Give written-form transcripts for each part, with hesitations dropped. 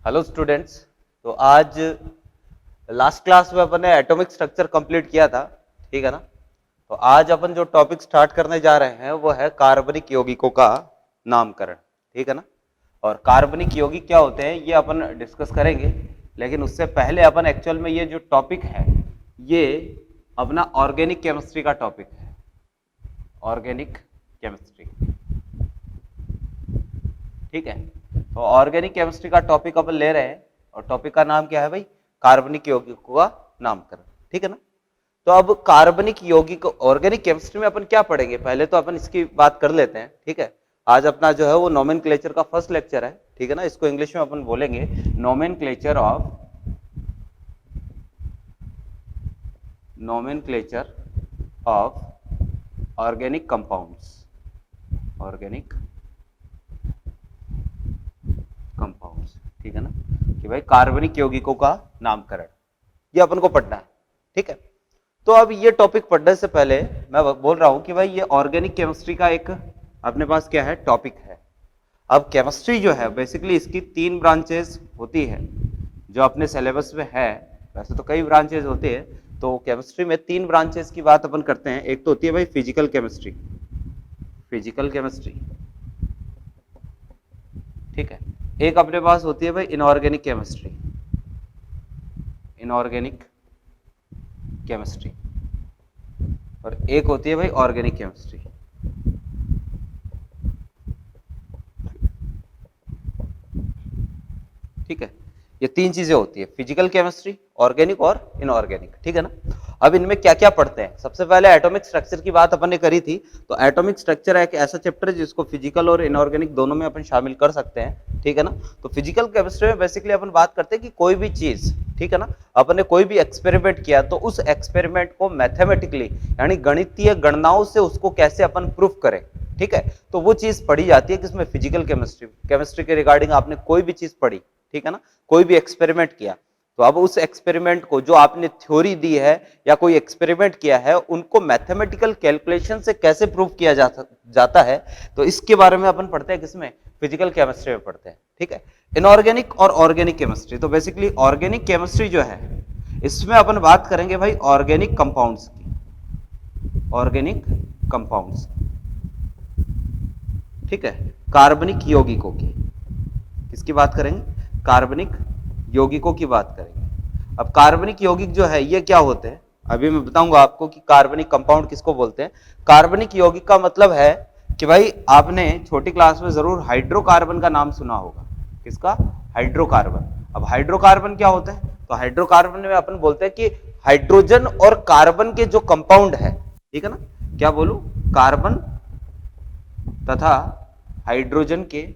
Hello students. तो आज last class में अपन ने एटॉमिक स्ट्रक्चर कंप्लीट किया था, ठीक है ना। तो आज अपन जो टॉपिक स्टार्ट करने जा रहे हैं वो है कार्बनिक यौगिकों का नामकरण, ठीक है ना। और कार्बनिक यौगिक क्या होते हैं ये अपन डिस्कस करेंगे, लेकिन उससे पहले अपन एक्चुअल में ये जो टॉपिक है ये अपना ऑर्गेनिक केमिस्ट्री का टॉपिक है। ऑर्गेनिक केमिस्ट्री, ठीक है। तो ऑर्गेनिक केमिस्ट्री का टॉपिक अपन ले रहे हैं और टॉपिक का नाम क्या है भाई? कार्बनिक यौगिकों का नामकरण, ठीक है ना। तो अब कार्बनिक यौगिक ऑर्गेनिक केमिस्ट्री में अपन क्या पढ़ेंगे, पहले तो अपन इसकी बात कर लेते हैं, ठीक है। आज अपना जो है वो नोमेनक्लेचर का फर्स्ट लेक्चर है, ठीक है ना। इसको इंग्लिश में अपन बोलेंगे nomenclature of organic compounds. Organic compounds, ठीक है ना, कि भाई कार्बनिक यौगिकों का नामकरण ये अपन को पढ़ना है, ठीक है। तो अब ये टॉपिक पढ़ने से पहले मैं बोल रहा हूं कि भाई ये ऑर्गेनिक केमिस्ट्री का एक अपने पास क्या है, टॉपिक है। अब केमिस्ट्री जो है बेसिकली इसकी 3 ब्रांचेस होती है जो अपने सिलेबस में है। वैसे तो कई ब्रांचेस होते हैं, तो केमिस्ट्री में 3 ब्रांचेस की बात अपन करते हैं। एक तो होती है भाई फिजिकल केमिस्ट्री, फिजिकल केमिस्ट्री, ठीक है। एक अपने पास होती है भाई इनऑर्गेनिक केमिस्ट्री, इनऑर्गेनिक केमिस्ट्री, और एक होती है भाई ऑर्गेनिक केमिस्ट्री, ठीक है। ये 3 चीजें होती है, फिजिकल केमिस्ट्री, ऑर्गेनिक और इनऑर्गेनिक, ठीक है ना। अब इनमें क्या क्या पढ़ते हैं? सबसे पहले एटॉमिक स्ट्रक्चर की बात अपन ने करी थी। तो एटॉमिक स्ट्रक्चर एक ऐसा चैप्टर है जिसको फिजिकल और इनऑर्गेनिक दोनों में अपन शामिल कर सकते हैं, ठीक है ना। तो फिजिकल केमिस्ट्री में बेसिकली अपन बात करते हैं कि कोई भी चीज, ठीक है ना, अपन ने कोई भी एक्सपेरिमेंट किया तो उस एक्सपेरिमेंट को मैथमेटिकली यानी गणितीय गणनाओं से उसको कैसे अपन प्रूफ करें, ठीक है। तो वो चीज पढ़ी जाती है किसमें? Physical chemistry. केमिस्ट्री के रिगार्डिंग आपने कोई भी चीज पढ़ी, ठीक है ना, कोई भी एक्सपेरिमेंट किया, तो अब उस एक्सपेरिमेंट को जो आपने थ्योरी दी है या कोई एक्सपेरिमेंट किया है उनको मैथमेटिकल कैलकुलेशन से कैसे प्रूव किया जाता है, तो इसके बारे में अपन पढ़ते हैं किसमें? फिजिकल केमिस्ट्री में पढ़ते हैं, ठीक है। इनऑर्गेनिक और ऑर्गेनिक केमिस्ट्री, तो बेसिकली ऑर्गेनिक केमिस्ट्री जो है इसमें अपन बात करेंगे भाई ऑर्गेनिक कंपाउंड्स की, ऑर्गेनिक कंपाउंड्स, ठीक है, कार्बनिक यौगिकों की। किसकी बात करेंगे? कार्बनिक यौगिकों की बात करेंगे। अब कार्बनिक यौगिक जो है ये क्या होते हैं, अभी मैं बताऊंगा आपको कि कार्बनिक कंपाउंड किसको बोलते हैं। कार्बनिक यौगिक का मतलब है कि भाई आपने छोटी क्लास में जरूर हाइड्रोकार्बन का नाम सुना होगा। किसका? हाइड्रोकार्बन। अब हाइड्रोकार्बन क्या होता है? तो हाइड्रोकार्बन में अपन बोलते हैं कि हाइड्रोजन और कार्बन के जो कंपाउंड है, ठीक है ना, क्या बोलूं, कार्बन तथा हाइड्रोजन के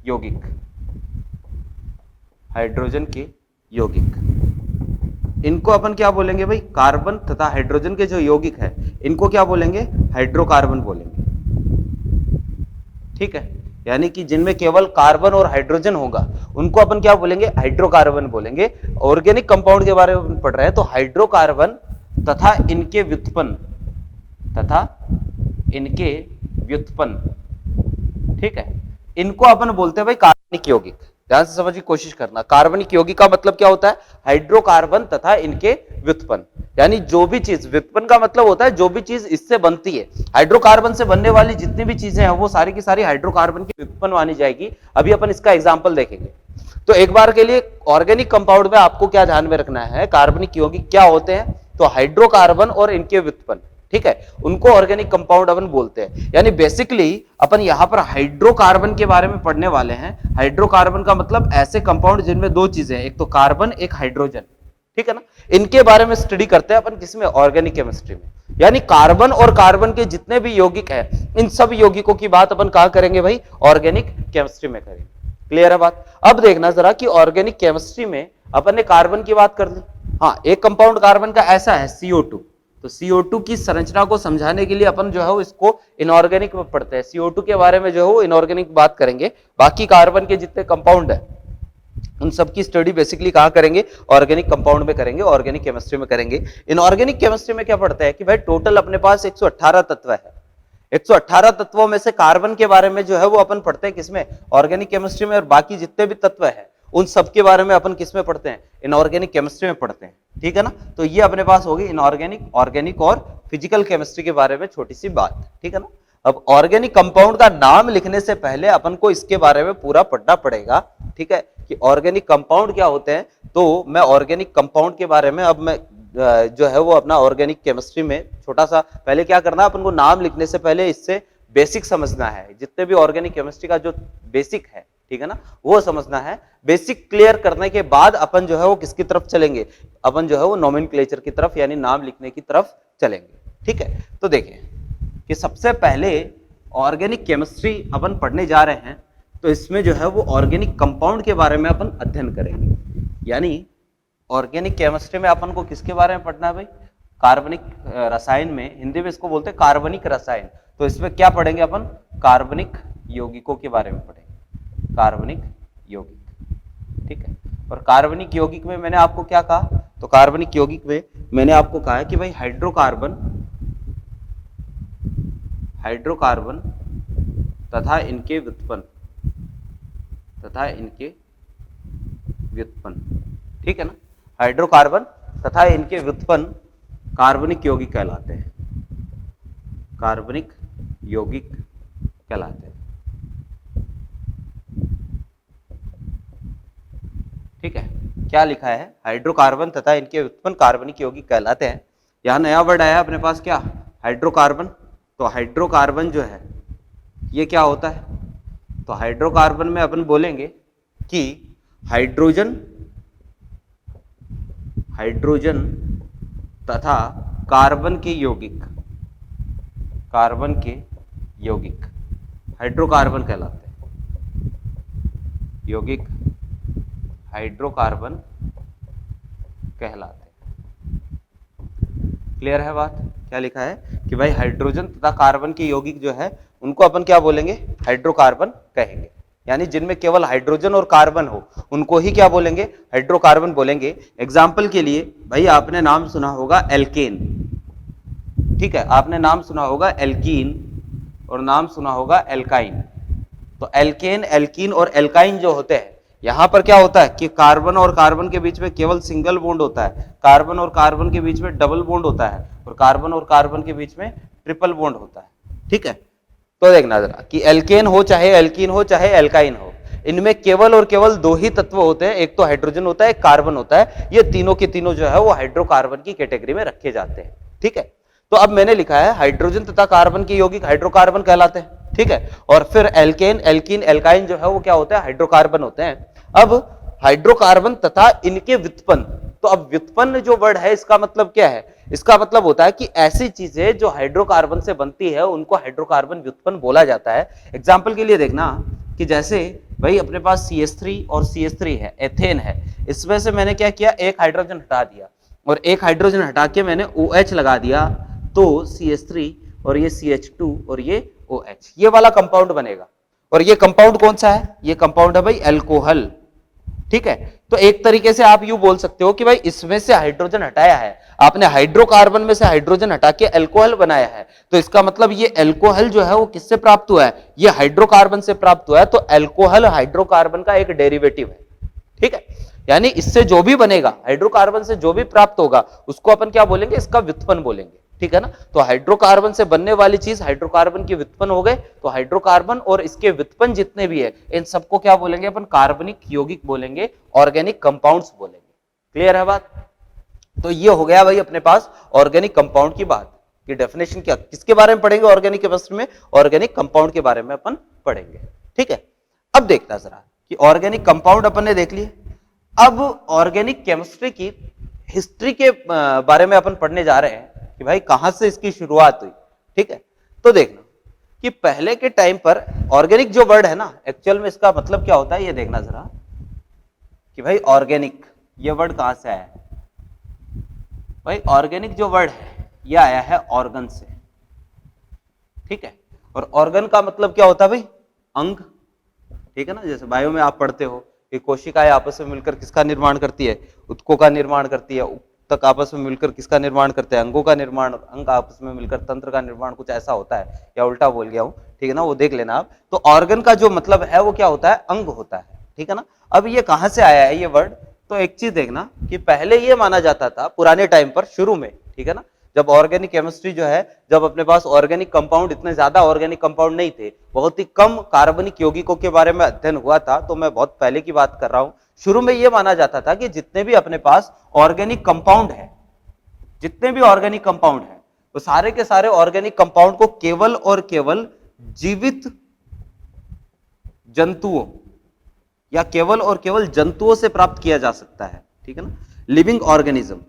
यौगिक, हाइड्रोजन के यौगिक, इनको अपन क्या बोलेंगे भाई? कार्बन तथा हाइड्रोजन के जो यौगिक है इनको क्या बोलेंगे? हाइड्रोकार्बन बोलेंगे, ठीक है। यानी कि जिनमें केवल कार्बन और हाइड्रोजन होगा उनको अपन क्या बोलेंगे? हाइड्रोकार्बन बोलेंगे। ऑर्गेनिक कंपाउंड के बारे में पढ़ रहे हैं तो हाइड्रोकार्बन तथा इनके व्युत्पन्न, तथा इनके व्युत्पन्न, ठीक है, इनको अपन बोलते हैं भाई कार्बनिक यौगिक। ध्यान से समझने की कोशिश करना, कार्बनिक यौगिक का मतलब क्या होता है? हाइड्रोकार्बन तथा इनके व्युत्पन्न, यानी जो भी चीज, व्युत्पन्न का मतलब होता है जो भी चीज इससे बनती है। हाइड्रोकार्बन से बनने वाली जितनी भी चीजें हैं वो सारी की सारी हाइड्रोकार्बन की व्युत्पन्न मानी जाएगी। अभी अपन इसका एग्जाम्पल देखेंगे। तो एक बार के लिए ऑर्गेनिक कंपाउंड में आपको क्या ध्यान में रखना है, कार्बनिक यौगिक क्या होते हैं? तो हाइड्रोकार्बन और इनके व्युत्पन्न, ठीक है, उनको ऑर्गेनिक कंपाउंड अपन बोलते हैं। यानी बेसिकली अपन यहां पर हाइड्रोकार्बन के बारे में पढ़ने वाले हैं। हाइड्रोकार्बन का मतलब ऐसे कंपाउंड जिनमें 2 चीजें हैं, एक तो कार्बन एक हाइड्रोजन, ठीक है ना, इनके बारे में स्टडी करते हैं अपन किसमें? ऑर्गेनिक केमिस्ट्री में। यानी कार्बन और कार्बन के जितने भी यौगिक हैं इन सब यौगिकों की बात अपन कहां करेंगे भाई? ऑर्गेनिक केमिस्ट्री में करेंगे। क्लियर है बात? अब देखना जरा कि ऑर्गेनिक केमिस्ट्री में अपन ने कार्बन की बात कर ली। हाँ, एक कंपाउंड कार्बन का ऐसा है CO2। तो CO2 की संरचना को समझाने के लिए अपन जो है वो इसको इनऑर्गेनिक में पढ़ते हैं। CO2 के बारे में जो है वो इनऑर्गेनिक बात करेंगे। बाकी कार्बन के जितने कंपाउंड है उन सब की स्टडी बेसिकली कहां करेंगे? ऑर्गेनिक कंपाउंड में करेंगे, ऑर्गेनिक केमिस्ट्री में करेंगे। इनऑर्गेनिक केमिस्ट्री में क्या पढ़ते हैं कि भाई टोटल अपने पास 118 तत्व है। 118 तत्वों में से कार्बन के बारे में जो है वो अपन पढ़ते हैं किसमें? ऑर्गेनिक केमिस्ट्री में। और बाकी जितने भी तत्व है उन सब के बारे में अपन किस में पढ़ते हैं, इनऑर्गेनिक केमिस्ट्री में पढ़ते हैं, ठीक है ना। तो ये अपने पास होगी इनऑर्गेनिक, ऑर्गेनिक और फिजिकल केमिस्ट्री के बारे में छोटी सी बात, ठीक है ना। अब ऑर्गेनिक कंपाउंड का नाम लिखने से पहले अपन को इसके बारे में पूरा पढ़ना पड़ेगा, ठीक है, कि ऑर्गेनिक कंपाउंड क्या होते हैं। तो मैं ऑर्गेनिक कंपाउंड के बारे में अब मैं जो है वो अपना ऑर्गेनिक केमिस्ट्री में छोटा सा पहले क्या करना है, अपन को नाम लिखने से पहले इससे बेसिक समझना है, जितने भी ऑर्गेनिक केमिस्ट्री का जो बेसिक है, ठीक है ना, वो समझना है। बेसिक क्लियर करने के बाद अपन जो है वो किसकी तरफ चलेंगे, अपन जो है वो नोमेनक्लेचर की तरफ यानी नाम लिखने की तरफ चलेंगे, ठीक है। तो देखें कि सबसे पहले ऑर्गेनिक केमिस्ट्री अपन पढ़ने जा रहे हैं, तो इसमें जो है वो ऑर्गेनिक कंपाउंड के बारे में अपन अध्ययन करेंगे। यानी ऑर्गेनिक केमिस्ट्री में अपन को किसके बारे में पढ़ना है भाई, कार्बनिक रसायन में हिंदी में इसको बोलते हैं कार्बनिक रसायन। तो इसमें क्या पढ़ेंगे अपन, कार्बनिक यौगिकों के बारे में पढ़ेंगे, कार्बनिक यौगिक, ठीक है। और कार्बनिक यौगिक में मैंने आपको क्या कहा, तो कार्बनिक यौगिक में मैंने आपको कहा है कि भाई हाइड्रोकार्बन तथा इनके व्युत्पन्न, ठीक है ना। हाइड्रोकार्बन तथा इनके व्युत्पन्न कार्बनिक यौगिक कहलाते हैं, कार्बनिक यौगिक कहलाते हैं, ठीक है। क्या लिखा है, हाइड्रोकार्बन तथा इनके व्युत्पन्न कार्बनिक यौगिक कहलाते हैं। यहां नया वर्ड आया अपने पास, क्या, हाइड्रोकार्बन। तो हाइड्रोकार्बन जो है ये क्या होता है, तो हाइड्रोकार्बन में अपन बोलेंगे कि हाइड्रोजन तथा कार्बन के यौगिक हाइड्रोकार्बन कहलाते हैं, यौगिक हाइड्रोकार्बन कहलाते हैं। क्लियर है बात, क्या लिखा है कि भाई हाइड्रोजन तथा कार्बन के यौगिक जो है उनको अपन क्या बोलेंगे, हाइड्रोकार्बन कहेंगे। यानी जिनमें केवल हाइड्रोजन और कार्बन हो उनको ही क्या बोलेंगे, हाइड्रोकार्बन बोलेंगे। एग्जाम्पल के लिए भाई आपने नाम सुना होगा एल्केन, ठीक है, आपने नाम सुना होगा एल्कीन और नाम सुना होगा एल्काइन। तो एल्केन, एल्कीन और एल्काइन जो होते हैं, यहां पर क्या होता है कि कार्बन और कार्बन के बीच में केवल सिंगल बॉन्ड होता है, कार्बन और कार्बन के बीच में डबल बॉन्ड होता है, और कार्बन और कार्बन के बीच में ट्रिपल बॉन्ड होता है, ठीक है। तो देखना जरा कि एल्केन हो चाहे एल्कीन हो चाहे एल्काइन हो, इनमें केवल और केवल दो ही तत्व होते हैं, एक तो हाइड्रोजन होता है, एक कार्बन होता है। ये तीनों के तीनों जो है वो हाइड्रोकार्बन की कैटेगरी में रखे जाते हैं, ठीक है। तो अब मैंने लिखा है हाइड्रोजन तथा कार्बन के यौगिक हाइड्रोकार्बन कहलाते हैं, ठीक है। और फिर एल्केन, एल्कीन, एल्काइन जो है वो क्या होता है, हाइड्रोकार्बन होते हैं। अब हाइड्रोकार्बन तथा इनके व्युत्पन्न, तो अब व्युत्पन्न जो वर्ड है इसका मतलब क्या है, इसका मतलब होता है कि ऐसी चीजें जो हाइड्रोकार्बन से बनती है उनको हाइड्रोकार्बन व्युत्पन्न बोला जाता है। एग्जाम्पल के लिए देखना कि जैसे भाई अपने पास CH3 और CH3 है, एथेन है, इसमें से मैंने क्या किया, एक हाइड्रोजन हटा दिया और एक हाइड्रोजन हटा के मैंने OH लगा दिया, तो CH3 और ये CH2 और ये OH, ये वाला कंपाउंड बनेगा। और ये कंपाउंड कौन सा है, ये कंपाउंड है भाई एल्कोहल, ठीक है। तो एक तरीके से आप यूं बोल सकते हो कि भाई इसमें से हाइड्रोजन हटाया है आपने, हाइड्रोकार्बन में से हाइड्रोजन हटा के एल्कोहल बनाया है, तो इसका मतलब ये एल्कोहल जो है वो किससे प्राप्त हुआ है, ये हाइड्रोकार्बन से प्राप्त हुआ है। तो एल्कोहल हाइड्रोकार्बन का एक डेरिवेटिव है, ठीक है। यानी इससे जो भी बनेगा, हाइड्रोकार्बन से जो भी प्राप्त होगा उसको अपन क्या बोलेंगे, इसका व्युत्पन्न बोलेंगे, ठीक है ना। तो हाइड्रोकार्बन से बनने वाली चीज हाइड्रोकार्बन के व्युत्पन्न हो गए, तो हाइड्रोकार्बन और इसके व्युत्पन्न जितने भी है इन सबको क्या बोलेंगे अपन, कार्बनिक यौगिक बोलेंगे, ऑर्गेनिक कंपाउंड्स बोलेंगे। क्लियर है बात। तो ये हो गया भाई अपने पास ऑर्गेनिक कंपाउंड की बात की डेफिनेशन। क्या, किसके बारे में पढ़ेंगे ऑर्गेनिक केमिस्ट्री में, ऑर्गेनिक कंपाउंड के बारे में अपन पढ़ेंगे, ठीक है। अब देखना जरा कि ऑर्गेनिक कंपाउंड अपन ने देख लिए, अब ऑर्गेनिक केमिस्ट्री की हिस्ट्री के बारे में अपन पढ़ने जा रहे हैं कि भाई कहां से इसकी शुरुआत हुई, ठीक है। तो देखना कि पहले के टाइम पर ऑर्गेनिक जो वर्ड है ना, एक्चुअल में इसका मतलब क्या होता है, ये देखना जरा कि भाई ऑर्गेनिक ये वर्ड कहां से आया है। भाई ऑर्गेनिक जो वर्ड है ये आया है ऑर्गन से, ठीक है। और ऑर्गन का मतलब क्या होता है भाई, अंग, ठीक है ना। जैसे बायो में आप पढ़ते हो कि कोशिकाएं आपस में मिलकर किसका निर्माण करती है, उत्तकों का निर्माण करती है, तक आपस में मिलकर किसका निर्माण करते हैं, अंगों का निर्माण, अंग आपस में मिलकर तंत्र का निर्माण, कुछ ऐसा होता है, या उल्टा बोल गया हूं, ठीक है ना, वो देख लेना आप। तो ऑर्गन का जो मतलब है वो क्या होता है, अंग होता है, ठीक है ना। अब ये कहां से आया है ये वर्ड, तो एक चीज देखना कि पहले ये माना जाता था पुराने टाइम पर, शुरू में, ठीक है ना, जब ऑर्गेनिक केमिस्ट्री जो है, जब अपने पास ऑर्गेनिक कंपाउंड, इतने ज्यादा ऑर्गेनिक कंपाउंड नहीं थे, बहुत ही कम कार्बनिक यौगिकों के बारे में अध्ययन हुआ था, तो मैं बहुत पहले की बात कर रहा हूं। शुरू में यह माना जाता था कि जितने भी अपने पास ऑर्गेनिक कंपाउंड है, जितने भी ऑर्गेनिक कंपाउंड है, वो सारे के सारे ऑर्गेनिक कंपाउंड को केवल और केवल जीवित जंतुओं या केवल और केवल जंतुओं से प्राप्त किया जा सकता है, ठीक है ना, लिविंग ऑर्गेनिज्म,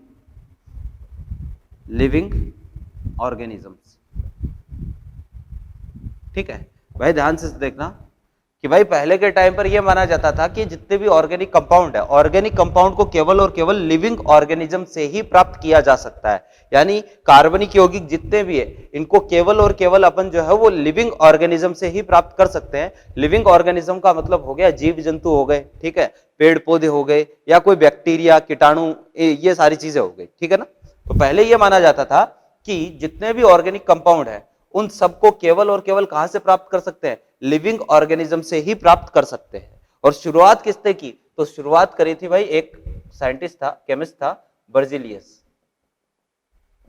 लिविंग ऑर्गेनिजम्स, ठीक है भाई। ध्यान से देखना कि भाई पहले के टाइम पर यह माना जाता था कि जितने भी ऑर्गेनिक कंपाउंड है, ऑर्गेनिक कंपाउंड को केवल और केवल लिविंग ऑर्गेनिज्म से ही प्राप्त किया जा सकता है, यानी कार्बनिक यौगिक जितने भी है, इनको केवल और केवल अपन जो है वो लिविंग ऑर्गेनिज्म से ही प्राप्त कर सकते हैं। लिविंग ऑर्गेनिज्म का मतलब हो गया जीव जंतु हो गए, ठीक है, पेड़ पौधे हो गए, या कोई बैक्टीरिया, कीटाणु, ये सारी चीजें हो गई, ठीक है ना। तो पहले यह माना जाता था कि जितने भी ऑर्गेनिक कंपाउंड है, उन सबको केवल और केवल कहां से प्राप्त कर सकते हैं, लिविंग ऑर्गेनिज्म से ही प्राप्त कर सकते हैं। और शुरुआत किसने की, तो शुरुआत करी थी भाई एक साइंटिस्ट था, केमिस्ट था, बर्जिलियस,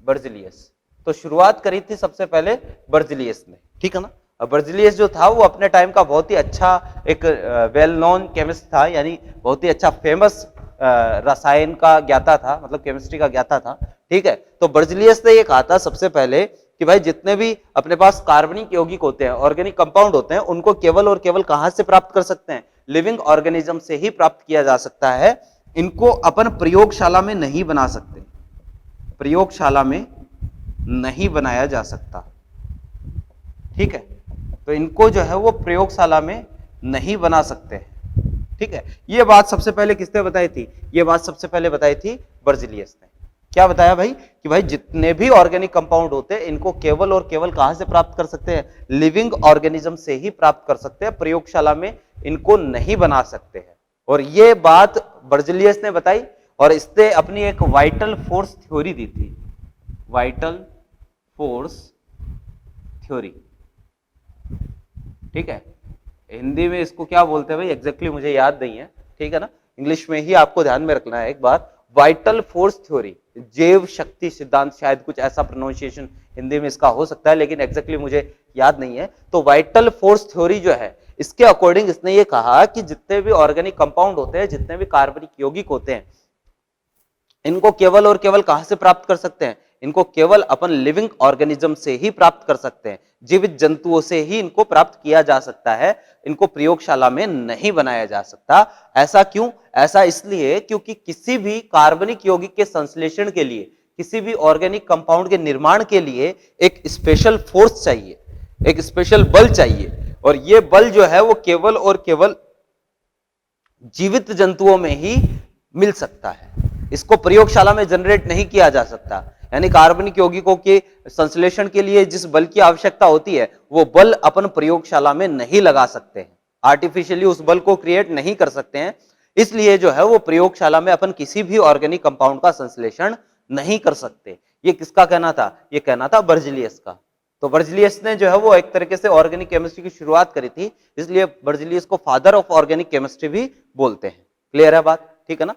बर्जिलियस। तो शुरुआत करी थी सबसे पहले बर्जिलियस ने, ठीक है ना। अब बर्जिलियस जो था वो अपने टाइम का बहुत ही अच्छा एक वेल नोन केमिस्ट था, यानी बहुत ही अच्छा फेमस रसायन का ज्ञाता था, मतलब केमिस्ट्री का ज्ञाता था, ठीक है। तो बर्जिलियस ने ये कहा था सबसे पहले कि भाई जितने भी अपने पास कार्बनिक यौगिक होते हैं, ऑर्गेनिक कंपाउंड होते हैं, उनको केवल और केवल कहां से प्राप्त कर सकते हैं, लिविंग ऑर्गेनिज्म से ही प्राप्त किया जा सकता है। इनको अपन प्रयोगशाला में नहीं बना सकते, प्रयोगशाला में नहीं बनाया जा सकता, ठीक है। तो इनको जो है वो प्रयोगशाला में नहीं बना सकते, ठीक है। ये बात सबसे पहले किसने बताई थी, ये बात सबसे पहले बताई थी बर्जिलियस ने। क्या बताया भाई कि भाई जितने भी ऑर्गेनिक कंपाउंड होते हैं, इनको केवल और केवल कहां से प्राप्त कर सकते हैं, लिविंग ऑर्गेनिज्म से ही प्राप्त कर सकते हैं, प्रयोगशाला में इनको नहीं बना सकते हैं। और ये बात बर्जिलियस ने बताई, और इसने अपनी एक वाइटल फोर्स थ्योरी दी थी, वाइटल फोर्स थ्योरी, ठीक है। हिंदी में इसको क्या बोलते हैं भाई एग्जैक्टली मुझे याद नहीं है, ठीक है ना, इंग्लिश में ही आपको ध्यान में रखना है एक बार, वाइटल फोर्स थ्योरी, जैव शक्ति सिद्धांत, शायद कुछ ऐसा प्रोनाउंसिएशन हिंदी में इसका हो सकता है, लेकिन एग्जैक्टली मुझे याद नहीं है। तो वाइटल फोर्स थ्योरी जो है, इसके अकॉर्डिंग इसने ये कहा कि जितने भी ऑर्गेनिक कंपाउंड होते हैं, जितने भी कार्बनिक यौगिक होते हैं, इनको केवल और केवल कहां से प्राप्त कर सकते हैं, इनको केवल अपन लिविंग ऑर्गेनिज्म से ही प्राप्त कर सकते हैं, जीवित जंतुओं से ही इनको प्राप्त किया जा सकता है, इनको प्रयोगशाला में नहीं बनाया जा सकता। ऐसा क्यों, ऐसा इसलिए क्योंकि किसी भी कार्बनिक यौगिक के संश्लेषण के लिए, किसी भी ऑर्गेनिक कंपाउंड के निर्माण के लिए एक स्पेशल फोर्स चाहिए, एक स्पेशल बल चाहिए, और यह बल जो है वो केवल और केवल जीवित जंतुओं में ही मिल सकता है, इसको प्रयोगशाला में जनरेट नहीं किया जा सकता। यानी कार्बनिक यौगिकों के संश्लेषण के लिए जिस बल की आवश्यकता होती है, वो बल अपन प्रयोगशाला में नहीं लगा सकते हैं, आर्टिफिशियली उस बल को क्रिएट नहीं कर सकते हैं। इसलिए जो है वो प्रयोगशाला में अपन किसी भी ऑर्गेनिक कंपाउंड का संश्लेषण नहीं कर सकते। ये किसका कहना था, ये कहना था बर्जिलियस का। तो बर्जिलियस ने जो है वो एक तरीके से ऑर्गेनिक केमिस्ट्री की शुरुआत करी थी, इसलिए बर्जिलियस को फादर ऑफ ऑर्गेनिक केमिस्ट्री भी बोलते हैं। क्लियर है बात, ठीक है ना।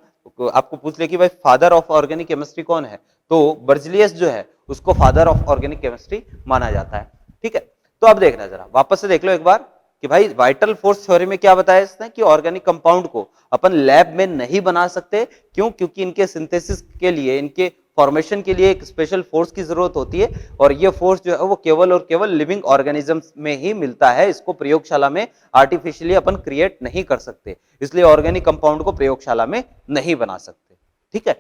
आपको पूछ ले कि भाई फादर ऑफ ऑर्गेनिक केमिस्ट्री कौन है, तो बर्जिलियस जो है उसको फादर ऑफ ऑर्गेनिक केमिस्ट्री माना जाता है, ठीक है। तो अब देखना जरा वापस से देख लो एक बार कि भाई वाइटल फोर्स थ्योरी में क्या बताया इसने कि ऑर्गेनिक कंपाउंड को अपन लैब में नहीं बना सकते, क्यों, क्योंकि इनके सिंथेसिस के लिए, इनके फॉर्मेशन के लिए एक स्पेशल फोर्स की जरूरत होती है, और ये फोर्स जो है वो केवल और केवल लिविंग ऑर्गेनिजम्स में ही मिलता है, इसको प्रयोगशाला में आर्टिफिशियली अपन क्रिएट नहीं कर सकते, इसलिए ऑर्गेनिक कंपाउंड को प्रयोगशाला में नहीं बना सकते, ठीक है।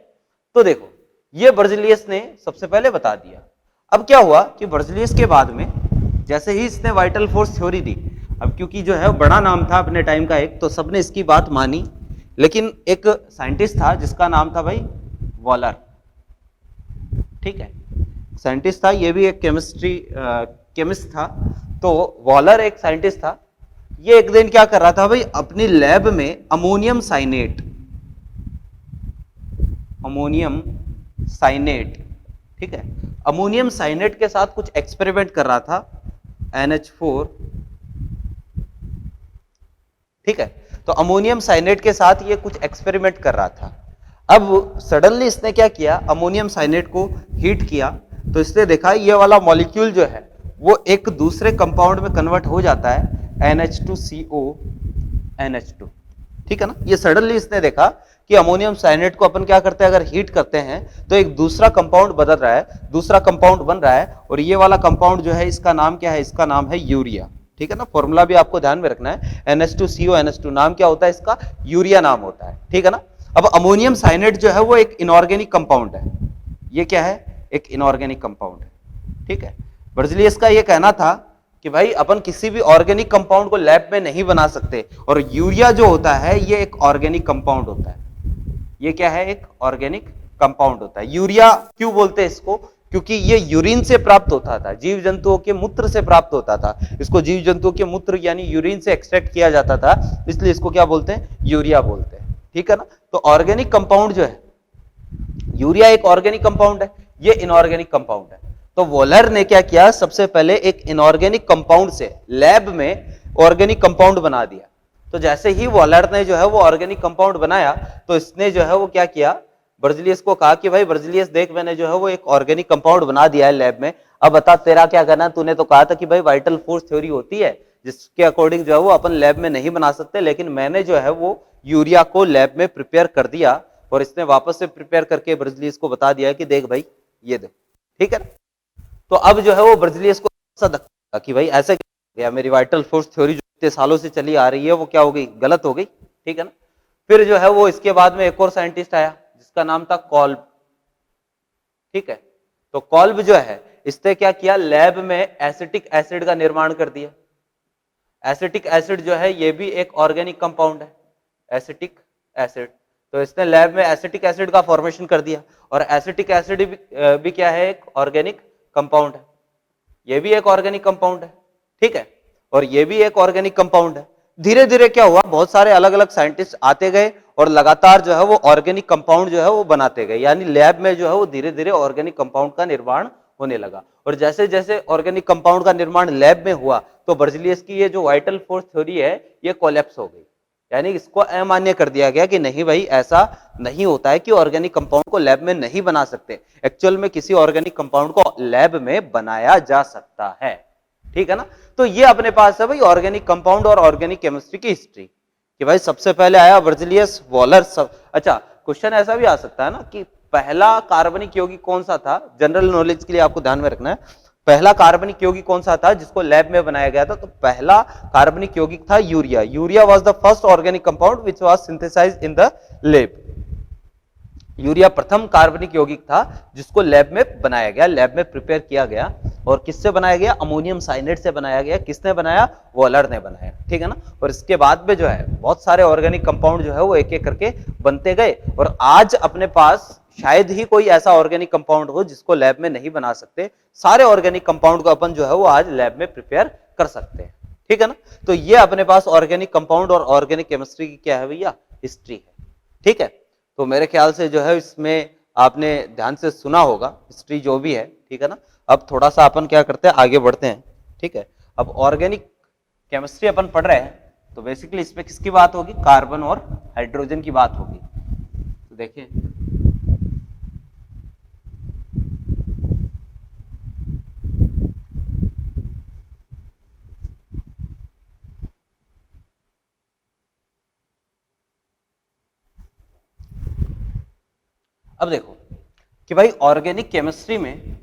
तो देखो ये बर्जिलियस ने सबसे पहले बता दिया। अब क्या हुआ कि बर्जिलियस के बाद में जैसे ही इसने वाइटल फोर्स थ्योरी दी, अब क्योंकि जो है बड़ा नाम था अपने टाइम का एक, तो सबने इसकी बात मानी, लेकिन एक साइंटिस्ट था जिसका नाम था भाई वॉलर, ठीक है, साइंटिस्ट था, ये भी एक केमिस्ट था। तो वॉलर एक साइंटिस्ट था, ये एक दिन क्या कर रहा था भाई अपनी लैब में अमोनियम साइनेट, अमोनियम साइनेट, ठीक है, अमोनियम साइनेट के साथ कुछ एक्सपेरिमेंट कर रहा था, NH4, ठीक है। तो अमोनियम साइनेट के साथ ये कुछ एक्सपेरिमेंट कर रहा था। अब सडनली इसने क्या किया, अमोनियम साइनेट को हीट किया, तो इसने देखा ये वाला मॉलिक्यूल जो है वो एक दूसरे कंपाउंड में कन्वर्ट हो जाता है NH2CO NH2, ठीक है ना। ये सडनली इसने देखा कि अमोनियम साइनेट को अपन क्या करते हैं, अगर हीट करते हैं तो एक दूसरा कंपाउंड बदल रहा है, दूसरा कंपाउंड बन रहा है, और ये वाला कंपाउंड जो है इसका नाम क्या है, इसका नाम है यूरिया, ठीक है ना। फॉर्मूला भी आपको ध्यान में रखना है, NH2CO NH2 नाम क्या होता है इसका, यूरिया नाम होता है, ठीक है ना। अब अमोनियम साइनेट जो है वो एक इनऑर्गेनिक कंपाउंड है, ये क्या है, एक इनऑर्गेनिक कंपाउंड है, ठीक है। बर्ज़िलियस का ये कहना था कि भाई अपन किसी भी ऑर्गेनिक कंपाउंड को लैब में नहीं बना सकते, और यूरिया जो होता है ये एक ऑर्गेनिक कंपाउंड होता है, ये क्या है, एक ऑर्गेनिक कंपाउंड होता है। यूरिया क्यों बोलते हैं इसको, क्योंकि ये यूरिन से प्राप्त होता था, जीव जंतुओं के मूत्र से प्राप्त होता था, इसको जीव जंतुओं के मूत्र यानी यूरिन से एक्सट्रैक्ट किया जाता था, इसलिए इसको क्या बोलते हैं, यूरिया बोलते हैं, ठीक है ना। तो ऑर्गेनिक कंपाउंड जो है, यूरिया एक ऑर्गेनिक कंपाउंड है, ये इनऑर्गेनिक कंपाउंड है। तो वॉलर ने क्या किया, सबसे पहले एक इनऑर्गेनिक कंपाउंड से लैब में ऑर्गेनिक कंपाउंड बना दिया। तो जैसे ही वॉलर ने जो है वो ऑर्गेनिक कंपाउंड बनाया, तो इसने जो है वो क्या किया, बर्ज़िलियस को कहा कि भाई बर्ज़िलियस देख, मैंने जो है वो एक ऑर्गेनिक कंपाउंड बना दिया है लैब में, अब बता तेरा क्या करना। तूने तो कहा था कि भाई वाइटल फोर्स थ्योरी होती है जिसके अकॉर्डिंग जो है वो अपन लैब में नहीं बना सकते, लेकिन मैंने जो है वो यूरिया को लैब में प्रिपेयर कर दिया, और इसने वापस से प्रिपेयर करके बर्ज़िलियस को बता दिया कि देख भाई ये देख, ठीक है। तो अब जो है वो बर्ज़िलियस को ऐसा धक्का कि भाई ऐसे गया, मेरी वाइटल फोर्स थ्योरी जो इतने सालों से चली आ रही है वो क्या हो गई, गलत हो गई, ठीक है ना। फिर जो है वो इसके बाद में एक और साइंटिस्ट आया जिसका नाम था कॉल्ब, ठीक है। तो कॉल्ब जो है इसने क्या किया, लैब में एसिटिक एसिड का निर्माण कर दिया। एसिटिक एसिड जो है ये भी एक ऑर्गेनिक कंपाउंड है, एसिटिक एसिड। तो इसने लैब में एसिटिक एसिड का फॉर्मेशन कर दिया, और एसिटिक एसिड भी क्या है, एक ऑर्गेनिक कंपाउंड है, ये भी एक ऑर्गेनिक कंपाउंड है, ठीक है, और ये भी एक ऑर्गेनिक कंपाउंड है। धीरे धीरे क्या हुआ, बहुत सारे अलग अलग साइंटिस्ट आते गए और लगातार जो है वो ऑर्गेनिक कंपाउंड जो है वो बनाते गए, यानी लैब में जो है वो धीरे धीरे ऑर्गेनिक कंपाउंड का निर्माण होने लगा। और जैसे जैसे ऑर्गेनिक कंपाउंड का निर्माण लैब में हुआ, तो बर्ज़िलियस की ये जो वाइटल फोर्स थ्योरी है ये कोलैप्स हो गई, यानी इसको अमान्य कर दिया गया कि नहीं भाई ऐसा नहीं होता है कि ऑर्गेनिक कंपाउंड को लैब में नहीं बना सकते, एक्चुअल में किसी ऑर्गेनिक कंपाउंड को लैब में बनाया जा सकता है, ठीक है ना। तो ये अपने पास है भाई ऑर्गेनिक कंपाउंड और ऑर्गेनिक केमिस्ट्री की हिस्ट्री, कि भाई सबसे पहले आया बर्ज़िलियस, वॉलर सब। अच्छा, क्वेश्चन ऐसा भी आ सकता है ना कि पहला कार्बनिक यौगिक कौन सा था, जनरल नॉलेज के लिए आपको ध्यान में रखना है, पहला कार्बनिक यौगिक कौन सा था जिसको लैब में बनाया गया था। तो पहला कार्बनिक यौगिक था urea. Urea was the first organic compound which was synthesized in the lab. Urea प्रथम कार्बनिक यौगिक था जिसको लैब में बनाया गया, लैब में प्रिपेयर किया गया, और किससे बनाया गया, अमोनियम साइनेट से बनाया गया। किसने बनाया, वॉलर ने बनाया, ठीक है ना। और इसके बाद में जो है बहुत सारे ऑर्गेनिक कंपाउंड जो है वो एक एक करके बनते गए, और आज अपने पास शायद ही कोई ऐसा ऑर्गेनिक कंपाउंड हो जिसको लैब में नहीं बना सकते। सारे ऑर्गेनिक कंपाउंड को अपन जो है वो आज लैब में प्रिपेयर कर सकते हैं, ठीक है ना। तो ये अपने पास ऑर्गेनिक कंपाउंड और ऑर्गेनिक केमिस्ट्री की क्या है भैया, हिस्ट्री है, ठीक है। तो मेरे ख्याल से जो है इसमें आपने ध्यान से सुना होगा हिस्ट्री जो भी है, ठीक है ना। अब थोड़ा सा अपन क्या करते हैं, आगे बढ़ते हैं, ठीक है। अब ऑर्गेनिक केमिस्ट्री अपन पढ़ रहे हैं, तो बेसिकली इसमें किसकी बात होगी, कार्बन और हाइड्रोजन की बात होगी। तो देखिए अब देखो कि भाई ऑर्गेनिक केमिस्ट्री में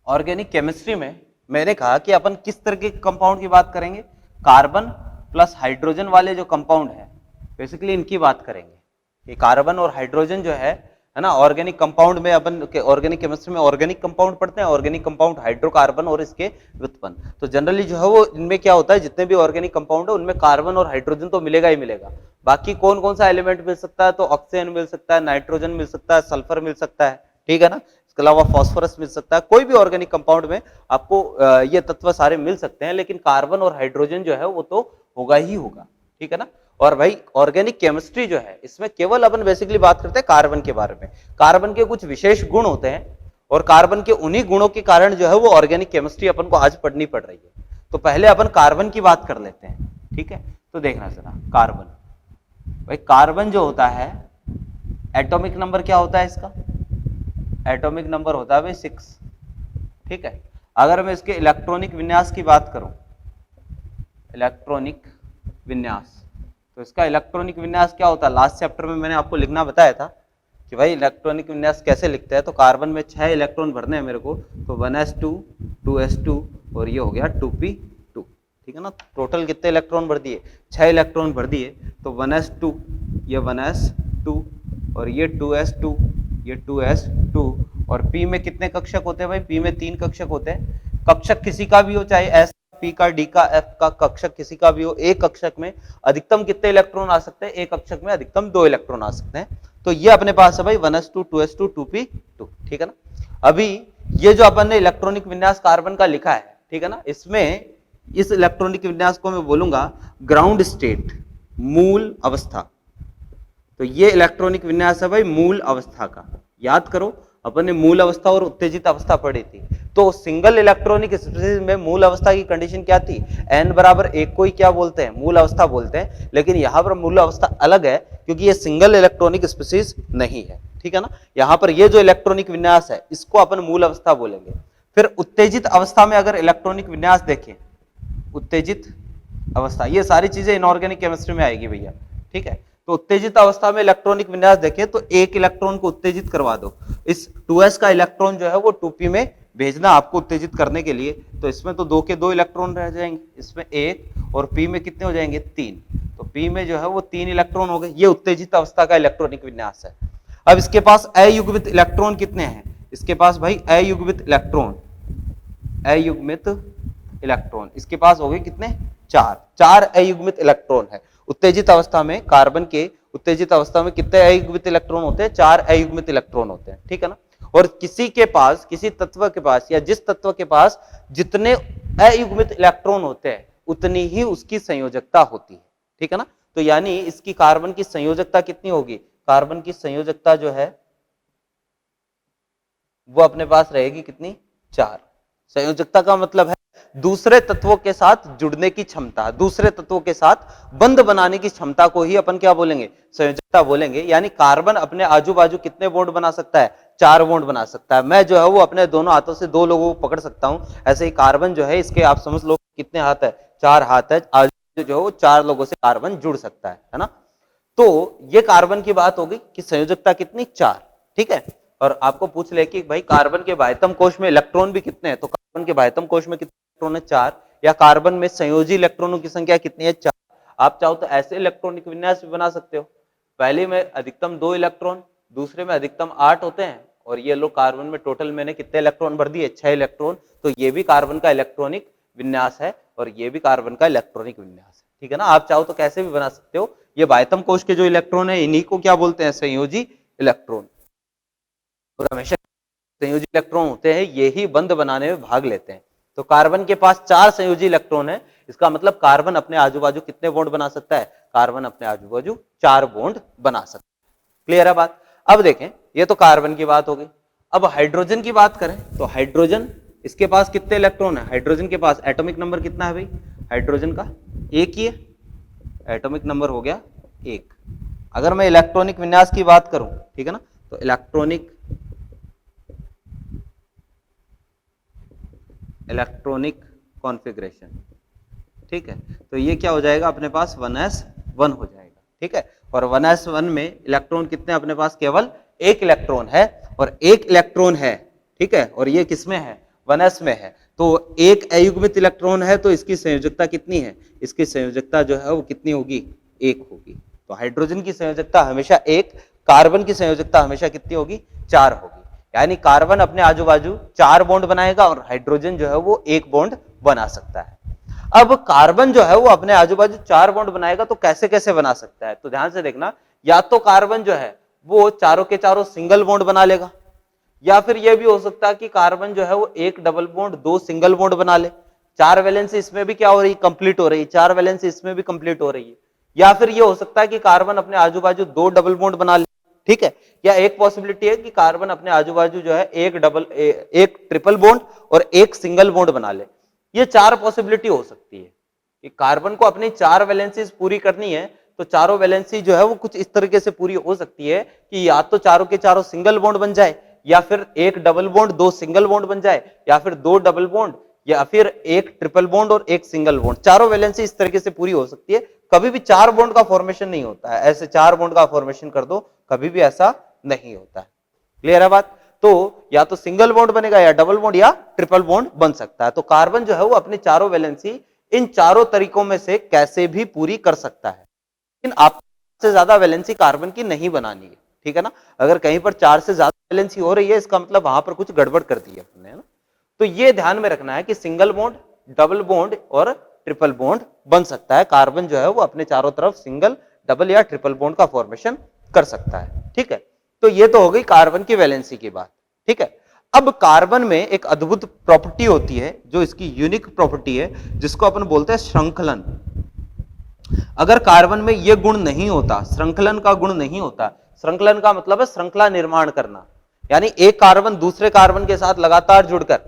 ऑर्गेनिक केमिस्ट्री में मैंने कहा कि अपन किस तरह के कंपाउंड की बात करेंगे, कार्बन प्लस हाइड्रोजन वाले जो कंपाउंड है बेसिकली इनकी बात करेंगे। कि कार्बन और हाइड्रोजन जो है ना, ऑर्गेनिक कंपाउंड में अपन ऑर्गेनिक केमिस्ट्री में ऑर्गेनिक कंपाउंड पढ़ते हैं, ऑर्गेनिक कंपाउंड हाइड्रोकार्बन और इसके व्युत्पन्न। तो जनरली जो है वो इनमें क्या होता है, जितने भी ऑर्गेनिक कंपाउंड है उनमें कार्बन और हाइड्रोजन तो मिलेगा ही मिलेगा। बाकी कौन कौन सा एलिमेंट मिल सकता है, तो ऑक्सीजन मिल सकता है, नाइट्रोजन मिल सकता है, सल्फर मिल सकता है, ठीक है ना। इसके अलावा फास्फोरस मिल सकता है। कोई भी ऑर्गेनिक कंपाउंड में आपको ये तत्व सारे मिल सकते हैं, लेकिन कार्बन और हाइड्रोजन जो है वो तो होगा ही होगा, ठीक है ना। और भाई ऑर्गेनिक केमिस्ट्री जो है इसमें केवल अपन बेसिकली बात करते हैं कार्बन के बारे में। कार्बन के कुछ विशेष गुण होते हैं और कार्बन के उन्हीं गुणों के कारण जो है वो ऑर्गेनिक केमिस्ट्री अपन को आज पढ़नी पड़ रही है। तो पहले अपन कार्बन की बात कर लेते हैं, ठीक है। तो देखना जरा कार्बन, भाई कार्बन जो होता है एटॉमिक नंबर क्या होता है इसका, एटॉमिक नंबर होता है भाई 6, ठीक है। अगर मैं इसके इलेक्ट्रॉनिक विन्यास की बात करूं, इलेक्ट्रॉनिक विन्यास, तो इसका इलेक्ट्रॉनिक विन्यास क्या होता है, लास्ट चैप्टर में मैंने आपको लिखना बताया था कि भाई इलेक्ट्रॉनिक विन्यास कैसे लिखते हैं। तो कार्बन में 6 इलेक्ट्रॉन भरने हैं मेरे को, तो 1s2 2s2 और ये हो गया 2p2, ठीक है ना। टोटल कितने इलेक्ट्रॉन भर दिए, 6 इलेक्ट्रॉन भर दिए। तो 1s2 ये 1s2 और ये 2s2 ये 2s2 और p में कितने कक्षक होते हैं भाई, p में 3 कक्षक होते हैं। कक्षक किसी का भी हो, चाहे s p का, d का, f का, कक्षक किसी का भी हो, एक कक्षक में अधिकतम कितने इलेक्ट्रॉन आ सकते हैं, एक कक्षक में अधिकतम 2 इलेक्ट्रॉन आ सकते हैं। तो ये अपने पास है भाई 1s2 2s2 2p2, ठीक है ना। अभी ये जो अपन ने इलेक्ट्रॉनिक विन्यास कार्बन का लिखा है, ठीक है ना, इसमें इस इलेक्ट्रॉनिक विन्यास को मैं बोलूंगा ग्राउंड स्टेट, मूल अवस्था। तो ये इलेक्ट्रॉनिक विन्यास है भाई मूल अवस्था का। याद करो अपन ने मूल अवस्था और उत्तेजित अवस्था पढ़ी थी। तो सिंगल इलेक्ट्रॉनिक स्पीशीज में मूल अवस्था की कंडीशन क्या थी, n बराबर 1 को ही क्या बोलते हैं, मूल अवस्था बोलते हैं। लेकिन यहां पर मूल अवस्था अलग है क्योंकि ये सिंगल इलेक्ट्रॉनिक स्पीशीज नहीं है, ठीक है ना। यहां पर ये जो इलेक्ट्रॉनिक विन्यास है इसको अपन मूल अवस्था बोलेंगे। फिर उत्तेजित अवस्था में अगर इलेक्ट्रॉनिक विन्यास देखें, उत्तेजित अवस्था, ये सारी चीजें इनऑर्गेनिक केमिस्ट्री में आएगी भैया, ठीक है। तो उत्तेजित अवस्था में इलेक्ट्रॉनिक विन्यास देखें तो एक इलेक्ट्रॉन को उत्तेजित करवा दो, इस 2s का इलेक्ट्रॉन जो है वो 2p में भेजना आपको उत्तेजित करने के लिए। तो इसमें तो 2 के 2 इलेक्ट्रॉन रह जाएंगे, इसमें 1 और p में कितने हो जाएंगे 3। तो p में जो है वो 3 इलेक्ट्रॉन हो गए। ये उत्तेजित अवस्था का इलेक्ट्रॉनिक विन्यास है। अब इसके पास अयुग्मित इलेक्ट्रॉन कितने हैं, इसके पास भाई अयुग्मित इलेक्ट्रॉन, अयुग्मित इलेक्ट्रॉन इसके पास हो गए कितने, 4 अयुग्मित इलेक्ट्रॉन है। उत्तेजित अवस्था में कार्बन के उत्तेजित अवस्था में कितने अयुग्मित इलेक्ट्रॉन होते हैं, 4 अयुग्मित इलेक्ट्रॉन होते हैं, ठीक है ना। और किसी के पास, किसी तत्व के पास या जिस तत्व के पास जितने अयुग्मित इलेक्ट्रॉन होते हैं उतनी ही उसकी संयोजकता होती है, ठीक है ना। तो यानी इसकी कार्बन की संयोजकता कितनी होगी, कार्बन की संयोजकता जो है वो अपने पास रहेगी कितनी, 4। संयोजकता का मतलब है दूसरे तत्वों के साथ जुड़ने की क्षमता, दूसरे तत्वों के साथ बंध बनाने की क्षमता को ही अपन क्या बोलेंगे, संयोजकता बोलेंगे। यानी कार्बन अपने आजू बाजू कितने बॉन्ड बना सकता है, 4 बॉन्ड बना सकता है। मैं जो है वो अपने दोनों हाथों से 2 लोगों को पकड़ सकता हूं, ऐसे ही कार्बन जो है इसके आप समझ लो कितने हाथ है, 4 हाथ है। आजू जो है वो 4 लोगों से कार्बन जुड़ सकता है ना। तो ये कार्बन की बात होगी कि संयोजकता कितनी, 4, ठीक है। और आपको पूछ ले कि भाई कार्बन के बाह्यतम कोश में इलेक्ट्रॉन भी कितने हैं, तो कार्बन के बाह्यतम कोश में कितने इलेक्ट्रॉन है, 4। या कार्बन में संयोजी इलेक्ट्रॉनों की संख्या कितनी है, 4। आप चाहो तो ऐसे इलेक्ट्रॉनिक विन्यास भी बना सकते हो, पहले में अधिकतम 2 इलेक्ट्रॉन, दूसरे में अधिकतम 8 होते हैं, और ये लो कार्बन में टोटल मैंने कितने इलेक्ट्रॉन भर दिए, 6 इलेक्ट्रॉन। तो ये भी कार्बन का इलेक्ट्रॉनिक विन्यास है और ये भी कार्बन का इलेक्ट्रॉनिक विन्यास है, ठीक है ना। आप चाहो तो कैसे भी बना सकते हो। ये बाह्यतम कोश के जो इलेक्ट्रॉन है इन्हीं को क्या बोलते हैं, संयोजी इलेक्ट्रॉन। और हमेशा संयोजी इलेक्ट्रॉन होते हैं ये ही बंध बनाने में भाग लेते हैं। तो कार्बन के पास 4 संयोजी इलेक्ट्रॉन है, इसका मतलब कार्बन अपने आजू बाजू कितने बॉन्ड बना सकता है, कार्बन अपने आजू बाजू 4 बॉन्ड बना सकता है। क्लियर है बात। अब देखें ये तो कार्बन की बात हो गई। अब हाइड्रोजन की बात करें तो हाइड्रोजन, इसके पास कितने इलेक्ट्रॉन है, हाइड्रोजन के पास एटॉमिक नंबर कितना है भाई, हाइड्रोजन का 1 ही है, एटॉमिक नंबर हो गया 1। अगर मैं इलेक्ट्रॉनिक विन्यास की बात करूं, ठीक है ना, तो इलेक्ट्रॉनिक कॉन्फ़िगरेशन, ठीक है। तो ये क्या हो जाएगा अपने पास 1s1 हो जाएगा, ठीक है। और 1s1 में इलेक्ट्रॉन कितने अपने पास, केवल 1 इलेक्ट्रॉन है, और 1 इलेक्ट्रॉन है, ठीक है। और ये किसमें है, 1s में है। तो एक अयुग्मित इलेक्ट्रॉन है तो इसकी संयोजकता कितनी है, इसकी संयोजकता जो है वो कितनी होगी, 1 होगी। तो हाइड्रोजन की संयोजकता हमेशा 1, कार्बन की संयोजकता हमेशा कितनी होगी, 4 होगी। यानी कार्बन अपने आजू बाजू 4 बॉन्ड बनाएगा और हाइड्रोजन जो है वो 1 बॉन्ड बना सकता है। अब कार्बन जो है वो अपने आजू बाजू 4 बॉन्ड बनाएगा तो कैसे कैसे बना सकता है, तो ध्यान से देखना। या तो कार्बन जो है वो चारों के चारों सिंगल बॉन्ड बना लेगा, या फिर यह भी हो सकता है कि कार्बन जो है वो 1 डबल बॉन्ड 2 सिंगल बॉन्ड बना ले। 4 वैलेंसी इसमें भी क्या हो रही है, कंप्लीट हो रही है, 4 वैलेंसी इसमें भी कंप्लीट हो रही है। या फिर ये हो सकता है कि कार्बन अपने आजू बाजू 2 डबल बॉन्ड बना ले, ठीक है, या एक पॉसिबिलिटी है कि कार्बन अपने आजू बाजू जो है एक ट्रिपल बॉन्ड और एक सिंगल बॉन्ड बना ले। ये 4 पॉसिबिलिटी हो सकती है कि कार्बन को अपनी 4 वैलेंसीज पूरी करनी है, तो चारों वैलेंसी जो है वो कुछ इस तरीके से पूरी हो सकती है कि या तो चारों के चारों सिंगल बॉन्ड बन जाए, या फिर एक डबल बॉन्ड 2 सिंगल बॉन्ड बन जाए, या फिर 2 डबल बॉन्ड, या फिर एक ट्रिपल बॉन्ड और एक सिंगल बॉन्ड। चारों वैलेंसी इस तरीके से पूरी हो सकती है। कभी भी 4 बॉन्ड का फॉर्मेशन नहीं होता है, ऐसे 4 बॉन्ड का फॉर्मेशन कर दो, कभी भी ऐसा नहीं होता है। क्लियर है बात? तो या तो सिंगल बॉन्ड बनेगा, या डबल बॉन्ड, या ट्रिपल बॉन्ड बन सकता है। तो कार्बन जो है वो अपनी चारों वैलेंसी इन चारों तरीकों में से कैसे भी पूरी कर सकता है, लेकिन आपसे ज्यादा वैलेंसी कार्बन की नहीं बनानी है, ठीक है ना। अगर कहीं पर 4 से ज्यादा वैलेंसी हो रही है, इसका मतलब वहां पर कुछ गड़बड़ कर दी है अपने, है ना। तो ये ध्यान में रखना है कि सिंगल बॉन्ड, डबल बॉन्ड और ट्रिपल बॉन्ड बन सकता है। कार्बन जो है वो अपने चारों तरफ सिंगल, डबल या ट्रिपल बॉन्ड का फॉर्मेशन कर सकता है, ठीक है। तो ये तो हो गई कार्बन की वैलेंसी की बात, ठीक है। अब कार्बन में एक अद्भुत प्रॉपर्टी होती है जो इसकी यूनिक प्रॉपर्टी है, जिसको अपन बोलते हैं श्रृंखलन। अगर कार्बन में यह गुण नहीं होता, श्रृंखलन का गुण नहीं होता, श्रृंखलन का मतलब है श्रृंखला निर्माण करना, यानी एक कार्बन दूसरे कार्बन के साथ लगातार जुड़कर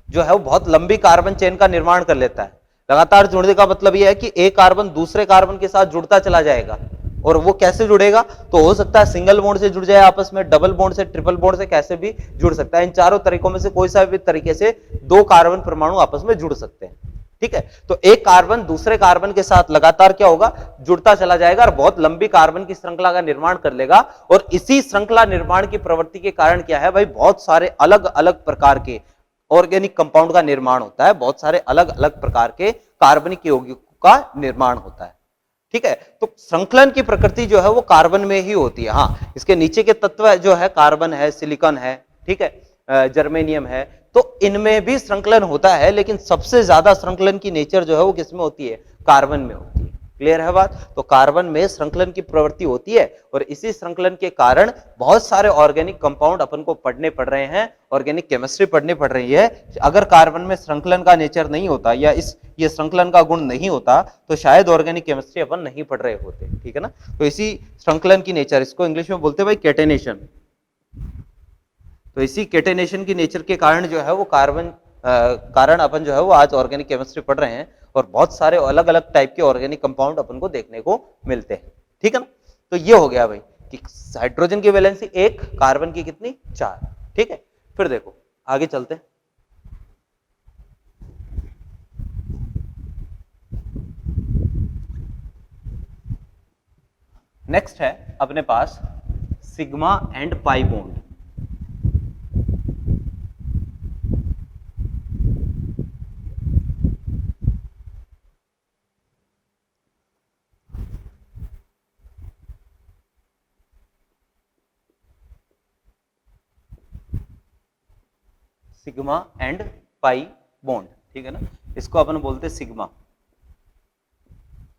जो है वो बहुत लंबी कार्बन चेन का निर्माण कर लेता है। लगातार जुड़ने का मतलब यह है कि एक कार्बन दूसरे कार्बन के साथ जुड़ता चला जाएगा। और वो कैसे जुड़ेगा? तो हो सकता है सिंगल बॉन्ड से जुड़ जाए आपस में, डबल बॉन्ड से, ट्रिपल बॉन्ड से, कैसे भी जुड़ सकता है। इन चारों तरीकों में से कोई सा भी तरीके से 2 कार्बन परमाणु आपस में जुड़ सकते हैं, ठीक है। तो एक कार्बन दूसरे कार्बन के साथ लगातार क्या होगा? जुड़ता चला जाएगा और बहुत लंबी कार्बन की श्रृंखला का निर्माण कर लेगा। और इसी श्रृंखला निर्माण की प्रवृत्ति के कारण क्या है भाई? बहुत सारे अलग अलग प्रकार के ऑर्गेनिक कंपाउंड का निर्माण होता है, बहुत सारे अलग अलग प्रकार के कार्बनिक यौगिकों का निर्माण होता है, ठीक है। तो श्रृंखलन की प्रकृति जो है वो कार्बन में ही होती है। हाँ, इसके नीचे के तत्व जो है, कार्बन है, सिलिकॉन है, ठीक है, जर्मेनियम है, तो इनमें भी श्रृंखलन होता है, लेकिन सबसे ज्यादा श्रृंखलन की नेचर जो है वो किसमें होती है? कार्बन में होती है। क्लियर है बात? तो कार्बन में श्रृंखलन की प्रवृत्ति होती है, और इसी श्रृंखलन के कारण बहुत सारे ऑर्गेनिक कंपाउंड अपन को पढ़ने पड़ रहे हैं, ऑर्गेनिक केमिस्ट्री पढ़नी पड़ रही है। अगर कार्बन में श्रृंखलन का नेचर नहीं होता, या ये श्रृंखलन का गुण नहीं होता, तो शायद ऑर्गेनिक केमिस्ट्री अपन नहीं पढ़ रहे होते, ठीक है ना। तो इसी श्रृंखलन की नेचर, इसको इंग्लिश में बोलते हैं भाई केटेनेशन। तो इसी केटेनेशन की नेचर के कारण जो है वो कारण अपन जो है वो आज ऑर्गेनिक केमिस्ट्री पढ़ रहे हैं, और बहुत सारे अलग अलग टाइप के ऑर्गेनिक कंपाउंड अपन को देखने को मिलते हैं, ठीक है ना। तो ये हो गया भाई कि हाइड्रोजन की वैलेंसी 1, कार्बन की कितनी? 4, ठीक है। फिर देखो आगे चलते हैं। नेक्स्ट है अपने पास sigma and pi bond. Sigma and pi bond, ठीक है ना। इसको अपन बोलते हैं सिग्मा,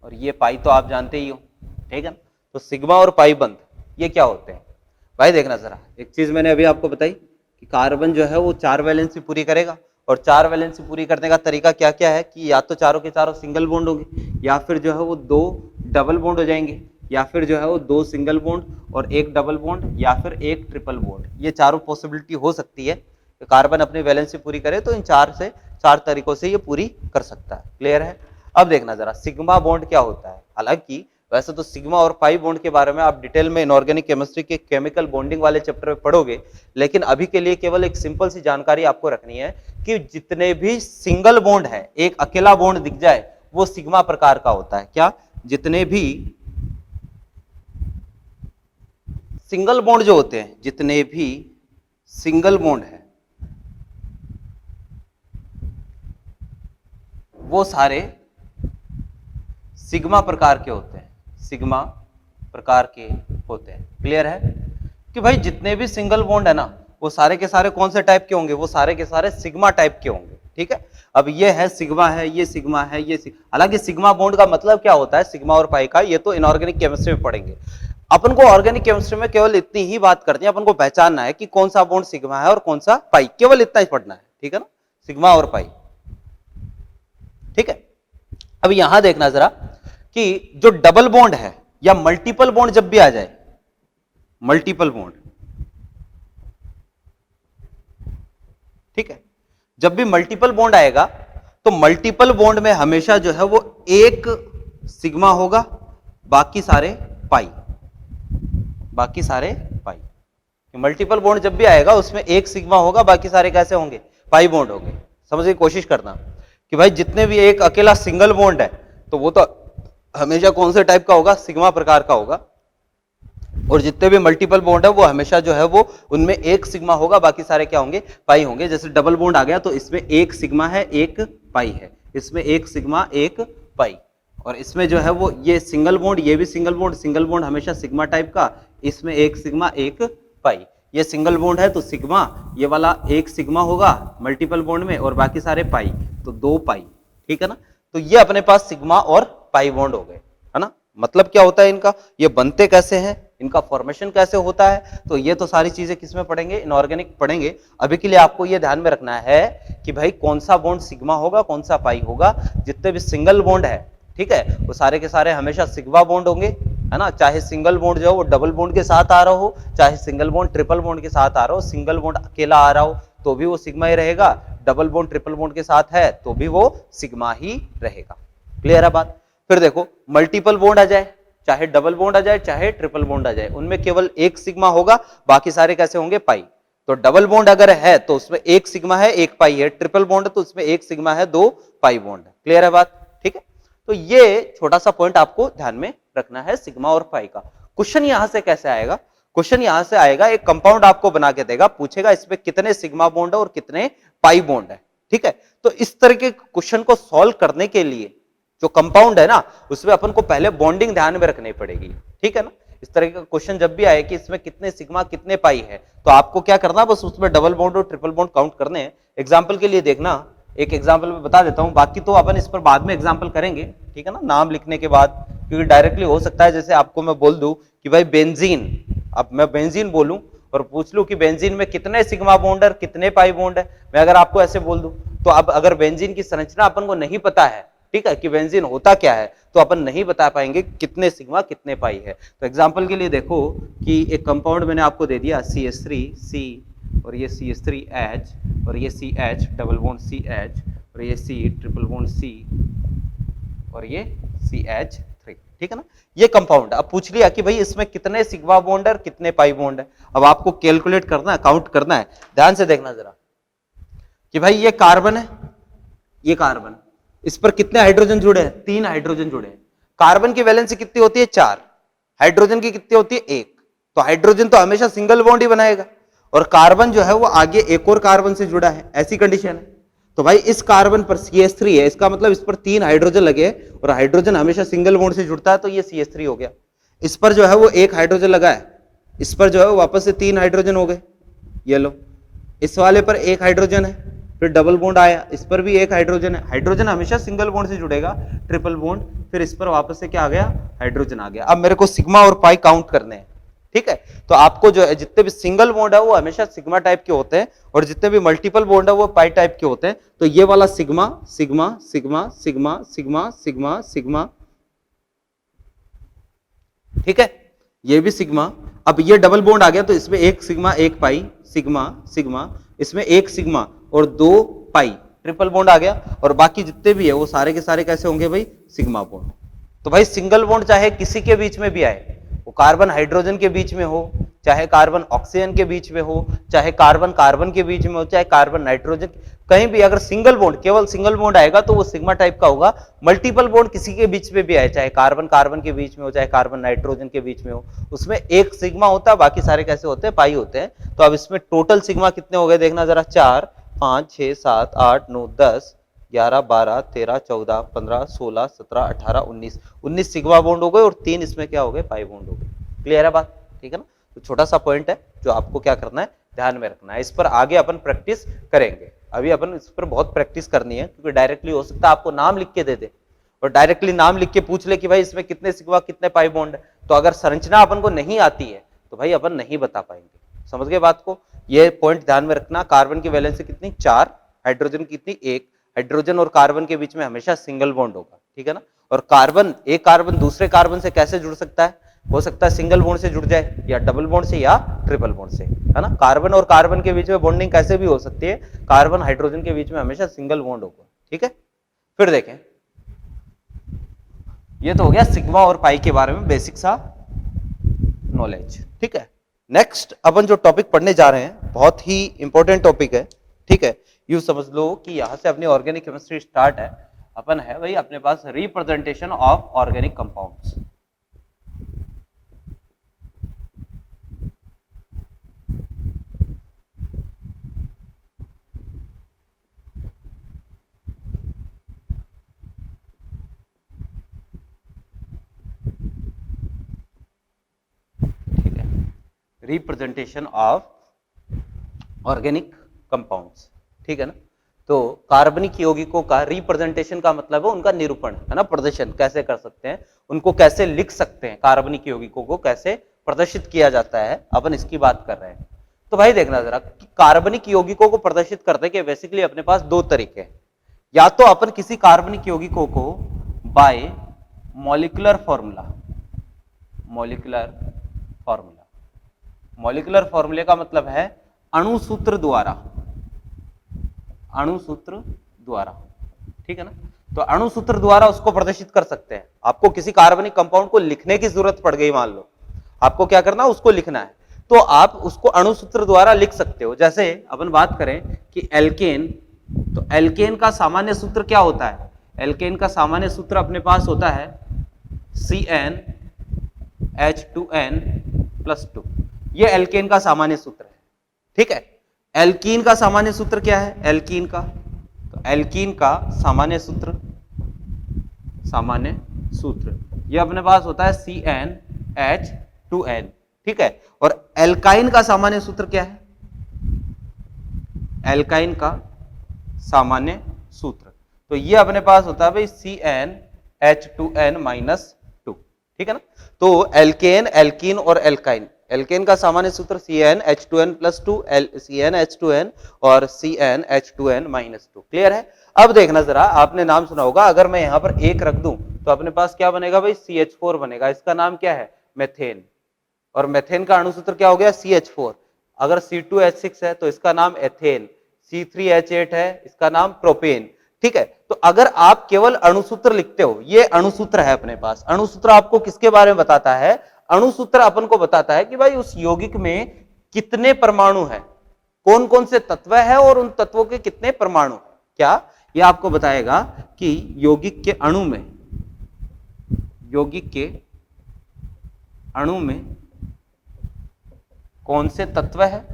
और ये पाई तो आप जानते ही हो, ठीक है ना। तो सिग्मा और पाई बंध ये क्या होते हैं भाई? देखना जरा, एक चीज मैंने अभी आपको बताई कि कार्बन जो है वो 4 वैलेंसी पूरी करेगा, और 4 वैलेंसी पूरी करने का तरीका क्या क्या है कि या तो चारों के चारों सिंगल बॉन्ड होंगे, या फिर जो है वो 2 डबल बॉन्ड हो जाएंगे, या फिर जो है वो 2 सिंगल बॉन्ड और 1 डबल बॉन्ड, या फिर 1 ट्रिपल बॉन्ड। ये चारों पॉसिबिलिटी हो सकती है। तो कार्बन अपनी वैलेंसी पूरी करे तो इन 4 तरीकों से ये पूरी कर सकता है। क्लियर है? अब देखना जरा सिग्मा बॉन्ड क्या होता है। हालांकि वैसे तो सिग्मा और पाई बॉन्ड के बारे में आप डिटेल में इनऑर्गेनिक केमिस्ट्री के केमिकल बॉन्डिंग वाले चैप्टर में पढ़ोगे, लेकिन अभी के लिए केवल एक सिंपल सी जानकारी आपको रखनी है कि जितने भी सिंगल बॉन्ड है, एक अकेला बॉन्ड दिख जाए वो सिग्मा प्रकार का होता है। क्या? जितने भी सिंगल बॉन्ड जो होते हैं, जितने भी सिंगल बॉन्ड है वो सारे सिग्मा प्रकार के होते हैं, सिग्मा प्रकार के होते हैं। क्लियर है कि भाई जितने भी सिंगल बॉन्ड है ना वो सारे के सारे कौन से टाइप के होंगे? वो सारे के सारे सिग्मा टाइप के होंगे, ठीक है। अब ये है सिग्मा है, ये सिग्मा है, ये हालांकि सिग्मा बॉन्ड का मतलब क्या होता है सिग्मा और पाई का, ये तो इनऑर्गेनिक केमिस्ट्री में पढ़ेंगे। अपन को ऑर्गेनिक केमिस्ट्री में केवल इतनी ही बात करनी है, अपन को पहचानना है कि कौन सा बॉन्ड सिग्मा है और कौन सा पाई, केवल इतना ही पढ़ना है, ठीक है ना, सिग्मा और पाई, ठीक है। अब यहां देखना जरा कि जो डबल बॉन्ड है या मल्टीपल बॉन्ड जब भी आ जाए, मल्टीपल बॉन्ड, ठीक है, जब भी मल्टीपल बॉन्ड आएगा तो मल्टीपल बॉन्ड में हमेशा जो है वो एक सिग्मा होगा, बाकी सारे पाई, बाकी सारे पाई। मल्टीपल बॉन्ड जब भी आएगा उसमें एक सिग्मा होगा, बाकी सारे कैसे होंगे, पाई बॉन्ड होंगे। समझने की कोशिश करना कि भाई जितने भी एक अकेला सिंगल बॉन्ड है तो वो तो हमेशा कौन से टाइप का होगा, सिग्मा प्रकार का होगा, और जितने भी मल्टीपल बॉन्ड है वो हमेशा जो है वो उनमें एक सिग्मा होगा, बाकी सारे क्या होंगे, पाई होंगे। जैसे डबल बॉन्ड आ गया तो इसमें एक सिग्मा है, एक पाई है, इसमें एक सिग्मा एक पाई, और इसमें जो है वो ये सिंगल बॉन्ड, ये भी सिंगल बॉन्ड, सिंगल बॉन्ड हमेशा सिग्मा टाइप का, इसमें एक सिग्मा एक पाई। ये सिंगल बॉन्ड है तो सिग्मा, ये वाला एक सिग्मा होगा मल्टीपल बॉन्ड में और बाकी सारे पाई, तो दो पाई, ठीक है ना। तो ये अपने पास सिग्मा और पाई बॉन्ड हो गए, है ना। मतलब क्या होता है इनका, ये बनते कैसे हैं, इनका फॉर्मेशन कैसे होता है, तो ये तो सारी चीजें किसमें पढ़ेंगे, इनऑर्गेनिक पढ़ेंगे। अभी के लिए आपको ये ध्यान में रखना है कि भाई कौन सा बॉन्ड सिग्मा होगा, कौन सा पाई होगा। जितने भी सिंगल बॉन्ड है, ठीक है, वो सारे के सारे हमेशा सिग्मा बॉन्ड होंगे, है ना। चाहे सिंगल बॉन्ड जो है वो डबल बॉन्ड के साथ आ रहा हो, चाहे सिंगल बॉन्ड ट्रिपल बॉन्ड के साथ आ रहा हो, सिंगल बॉन्ड अकेला आ रहा हो तो भी वो सिग्मा ही रहेगा, डबल बॉन्ड ट्रिपल बॉन्ड के साथ है तो भी वो सिग्मा ही रहेगा। क्लियर है बात। फिर देखो मल्टीपल बॉन्ड आ जाए, चाहे डबल बॉन्ड आ जाए चाहे ट्रिपल बॉन्ड आ जाए, उनमें केवल एक सिग्मा होगा, बाकी सारे कैसे होंगे, पाई। तो डबल बॉन्ड अगर है तो उसमें एक सिग्मा है, एक पाई है, ट्रिपल बॉन्ड है तो उसमें एक सिग्मा है, दो पाई बॉन्ड है। क्लियर है बात, ठीक है। तो ये छोटा सा पॉइंट आपको ध्यान में रखना है सिग्मा और पाई का। क्वेश्चन यहां से कैसे आएगा, क्वेश्चन यहां से आएगा, एक कंपाउंड आपको बना के देगा, पूछेगा इसमें कितने सिग्मा बॉन्ड है और कितने पाई बॉन्ड है, ठीक है। तो इस तरह के क्वेश्चन को सॉल्व करने के लिए जो कंपाउंड है ना, उसमें अपन को पहले बॉन्डिंग ध्यान में रखनी पड़ेगी, ठीक है ना। इस तरह का क्वेश्चन जब भी आए कि इसमें कितने सिग्मा कितने पाई है, तो आपको क्या करना, बस उसमें डबल बॉन्ड और ट्रिपल बॉन्ड काउंट करने हैं। एग्जाम्पल के लिए देखना, एक एग्जाम्पल में बता देता हूं, बाकी तो अपन इस पर बाद में एग्जाम्पल करेंगे, ठीक है ना, नाम लिखने के बाद। क्योंकि डायरेक्टली हो सकता है जैसे आपको मैं बोल दूं कि भाई बेंजीन, अब मैं बेंजीन बोलूं और पूछ लूं कि बेंजीन में कितने सिग्मा बॉन्ड है कितने पाई बॉन्ड है, मैं अगर आपको ऐसे बोल दूं तो अब अगर बेंजीन की संरचना अपन को नहीं पता है, ठीक है, कि बेंजीन होता क्या है, तो अपन नहीं बता पाएंगे कितने सिग्मा कितने पाई है। तो एग्जांपल के लिए देखो कि एक कंपाउंड मैंने आपको दे दिया CH3C, और ये CH3H, और ये CH डबल बॉन्ड CH, और ये C ट्रिपल बॉन्ड C, और ये CH3, ठीक है ना। ये कंपाउंड, अब पूछ लिया कि भाई इसमें कितने सिग्मा बॉन्ड है और कितने पाई बॉन्ड है। अब आपको कैलकुलेट करना है, काउंट करना है। ध्यान से देखना जरा कि भाई ये कार्बन है, ये कार्बन, इस पर कितने हाइड्रोजन जुड़े हैं, 3 हाइड्रोजन जुड़े हैं। कार्बन की वैलेंसी कितनी होती है, 4, हाइड्रोजन की कितनी होती है, 1। तो हाइड्रोजन तो हमेशा सिंगल बॉन्ड ही बनाएगा, और कार्बन जो है वो आगे एक और कार्बन से जुड़ा है, ऐसी कंडीशन है। तो भाई इस कार्बन पर CH3 है, इसका मतलब इस पर 3 हाइड्रोजन लगे, और हाइड्रोजन हमेशा सिंगल बॉन्ड से जुड़ता है, तो ये CH3 हो गया। इस पर जो है वो एक हाइड्रोजन लगा है, इस पर जो है वापस से 3 हाइड्रोजन हो गए, ये लो। इस वाले पर एक हाइड्रोजन है, फिर डबल बॉन्ड आया, इस पर भी एक हाइड्रोजन है, हाइड्रोजन हमेशा सिंगल बॉन्ड से जुड़ेगा, ट्रिपल बॉन्ड, फिर इस पर वापस से क्या आ गया, हाइड्रोजन आ गया। अब मेरे को सिग्मा और पाई काउंट करने हैं, ठीक है। तो आपको जो है जितने भी सिंगल बॉन्ड है वो हमेशा सिग्मा टाइप के होते हैं, और जितने भी मल्टीपल बॉन्ड है वो पाई टाइप के होते हैं। तो ये वाला sigma sigma sigma sigma sigma sigma sigma, ठीक है, ये भी सिग्मा। अब ये डबल बॉन्ड आ गया तो इसमें एक सिग्मा एक पाई, सिग्मा सिग्मा, इसमें एक सिग्मा और 2 पाई, ट्रिपल बॉन्ड आ गया। और बाकी जितने भी है वो सारे के सारे कैसे होंगे भाई, सिग्मा बॉन्ड। तो भाई सिंगल बॉन्ड चाहे किसी के बीच में भी आए, वो कार्बन हाइड्रोजन के बीच में हो, चाहे कार्बन ऑक्सीजन के बीच में हो, चाहे कार्बन कार्बन के बीच में हो, चाहे कार्बन नाइट्रोजन, कहीं भी अगर सिंगल बॉन्ड, केवल सिंगल बॉन्ड आएगा तो वो सिग्मा टाइप का होगा। मल्टीपल बॉन्ड किसी के बीच में भी आए, चाहे कार्बन कार्बन के बीच में हो, चाहे कार्बन नाइट्रोजन के बीच में हो, उसमें एक सिग्मा होता है, बाकी सारे कैसे होते हैं, पाई होते हैं। तो अब इसमें टोटल सिग्मा कितने हो गए देखना जरा, 4 5 6 7 8 9 10 11 12 13 14 15 16 17 18 19 सिग्मा बॉन्ड हो गए, और 3 इसमें क्या हो गए, पाई बॉन्ड हो गए। क्लियर है बात, ठीक है ना। तो छोटा सा पॉइंट है जो आपको क्या करना है, ध्यान में रखना है। इस पर आगे अपन प्रैक्टिस करेंगे, अभी अपन इस पर बहुत प्रैक्टिस करनी है, क्योंकि डायरेक्टली हो सकता है आपको नाम लिख के दे दे, और डायरेक्टली नाम लिख के पूछ ले कि भाई इसमें कितने सिग्मा कितने पाई बॉन्ड है, तो अगर संरचना अपन को नहीं आती है तो भाई अपन नहीं बता पाएंगे। समझ गए बात को, ये पॉइंट ध्यान में रखना। कार्बन की वैलेंसी कितनी, 4, हाइड्रोजन की कितनी, 1। हाइड्रोजन और कार्बन के बीच में हमेशा सिंगल बॉन्ड होगा, ठीक है ना। और कार्बन, एक कार्बन दूसरे कार्बन से कैसे जुड़ सकता है, हो सकता है सिंगल बॉन्ड से जुड़ जाए या डबल बॉन्ड से या ट्रिपल बॉन्ड से, है ना। कार्बन और कार्बन के बीच में बॉन्डिंग कैसे भी हो सकती है, कार्बन हाइड्रोजन के बीच में हमेशा सिंगल बॉन्ड होगा, ठीक है। फिर देखें, ये तो हो गया सिग्मा और पाई के बारे में बेसिक सा नॉलेज, ठीक है। नेक्स्ट अपन जो टॉपिक पढ़ने जा रहे हैं बहुत ही इंपॉर्टेंट टॉपिक है, ठीक है। यूं समझ लो कि यहां से अपनी ऑर्गेनिक केमिस्ट्री स्टार्ट है। अपन है भाई अपने पास रिप्रेजेंटेशन ऑफ ऑर्गेनिक कंपाउंड्स। ठीक है, रिप्रेजेंटेशन ऑफ ऑर्गेनिक कंपाउंड्स, ठीक है ना। तो कार्बनिक यौगिकों का रिप्रेजेंटेशन का मतलब है उनका निरूपण, है ना, प्रदर्शन कैसे कर सकते हैं, उनको कैसे लिख सकते हैं, कार्बनिक यौगिकों को कैसे प्रदर्शित किया जाता है, अपन इसकी बात कर रहे हैं। तो भाई देखना जरा कि कार्बनिक यौगिकों को प्रदर्शित करने के बेसिकली अपने पास दो तरीके हैं। या तो अपन किसी कार्बनिक यौगिकों को bye molecular formula, molecular formula, molecular फॉर्मूले का मतलब है अणुसूत्र द्वारा, अणुसूत्र द्वारा, ठीक है ना। तो अणुसूत्र द्वारा उसको प्रदर्शित कर सकते हैं। आपको किसी कार्बनिक कंपाउंड को लिखने की जरूरत पड़ गई, मान लो आपको क्या करना है, उसको लिखना है, तो आप उसको अणुसूत्र द्वारा लिख सकते हो। जैसे अपन बात करें कि एल्केन, तो एल्केन का सामान्य सूत्र क्या होता है, एल्केन का सामान्य सूत्र अपने पास होता है CnH2n+2, ये एल्केन का सामान्य सूत्र है, ठीक है। एल्कीन का सामान्य सूत्र क्या है, एल्कीन का, तो एल्कीन का सामान्य सूत्र, सामान्य सूत्र ये अपने पास होता है CnH2n, ठीक है। और एल्काइन का सामान्य सूत्र क्या है, एल्काइन का सामान्य सूत्र, तो ये अपने पास होता है भाई CnH2n-2, ठीक है ना। तो एल्केन, एल्कीन और एल्काइन, एल्केन का सामान्य सूत्र CnH2n+2, CnH2n और CnH2n-2, क्लियर है। अब देखना जरा, आपने नाम सुना होगा, अगर मैं यहां पर एक रख दूं तो अपने पास क्या बनेगा भाई, CH4 बनेगा, इसका नाम क्या है, मेथेन, और मेथेन का अणुसूत्र क्या हो गया, CH4। अगर C2H6 है तो इसका नाम एथेन, C3H8 है इसका नाम प्रोपेन, ठीक है। तो अगर आप केवल अणुसूत्र लिखते हो, ये अणुसूत्र है अपने पास, अणुसूत्र आपको किसके बारे में बताता है, अणुसूत्र अपन को बताता है कि भाई उस यौगिक में कितने परमाणु हैं, कौन कौन से तत्व है और उन तत्वों के कितने परमाणु, क्या ये आपको बताएगा कि यौगिक के अणु में, यौगिक के अणु में कौन से तत्व है,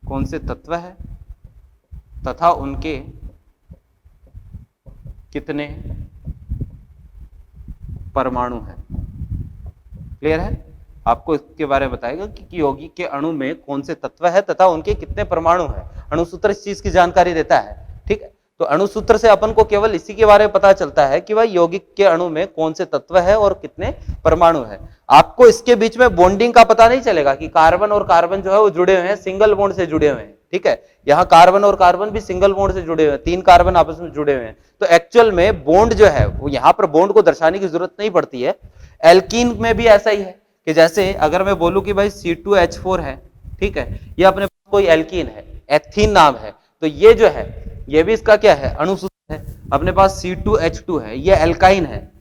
कौन से तत्व है तथा उनके कितने परमाणु हैं, क्लियर है। आपको इसके बारे में बताएगा कि यौगिक के अणु में कौन से तत्व है तथा उनके कितने परमाणु हैं, अणुसूत्र इस चीज की जानकारी देता है, ठीक है। तो अणुसूत्र से अपन को केवल इसी के बारे में पता चलता है कि भाई यौगिक के अणु में कौन से तत्व है और कितने परमाणु है। आपको इसके बीच में बॉन्डिंग का पता नहीं चलेगा कि कार्बन और कार्बन जो है वो जुड़े हुए हैं, सिंगल बॉन्ड से जुड़े हुए हैं, ठीक है। यहाँ कार्बन और कार्बन भी सिंगल बॉन्ड से जुड़े हुए हैं, 3 कार्बन आपस में जुड़े हुए हैं। तो एक्चुअल में बॉन्ड जो है वो यहाँ पर बॉन्ड को दर्शाने की जरूरत नहीं पड़ती है। एल्कीन में भी ऐसा ही है कि जैसे अगर मैं बोलूं कि भाई C2H4 है, ठीक है, ये अपने पास कोई एल्कीन है, एथीन नाम है, तो ये जो है ये भी इसका क्या है, अणुसूत्र है। अपने पास C2H2 है, ये एल्काइन है,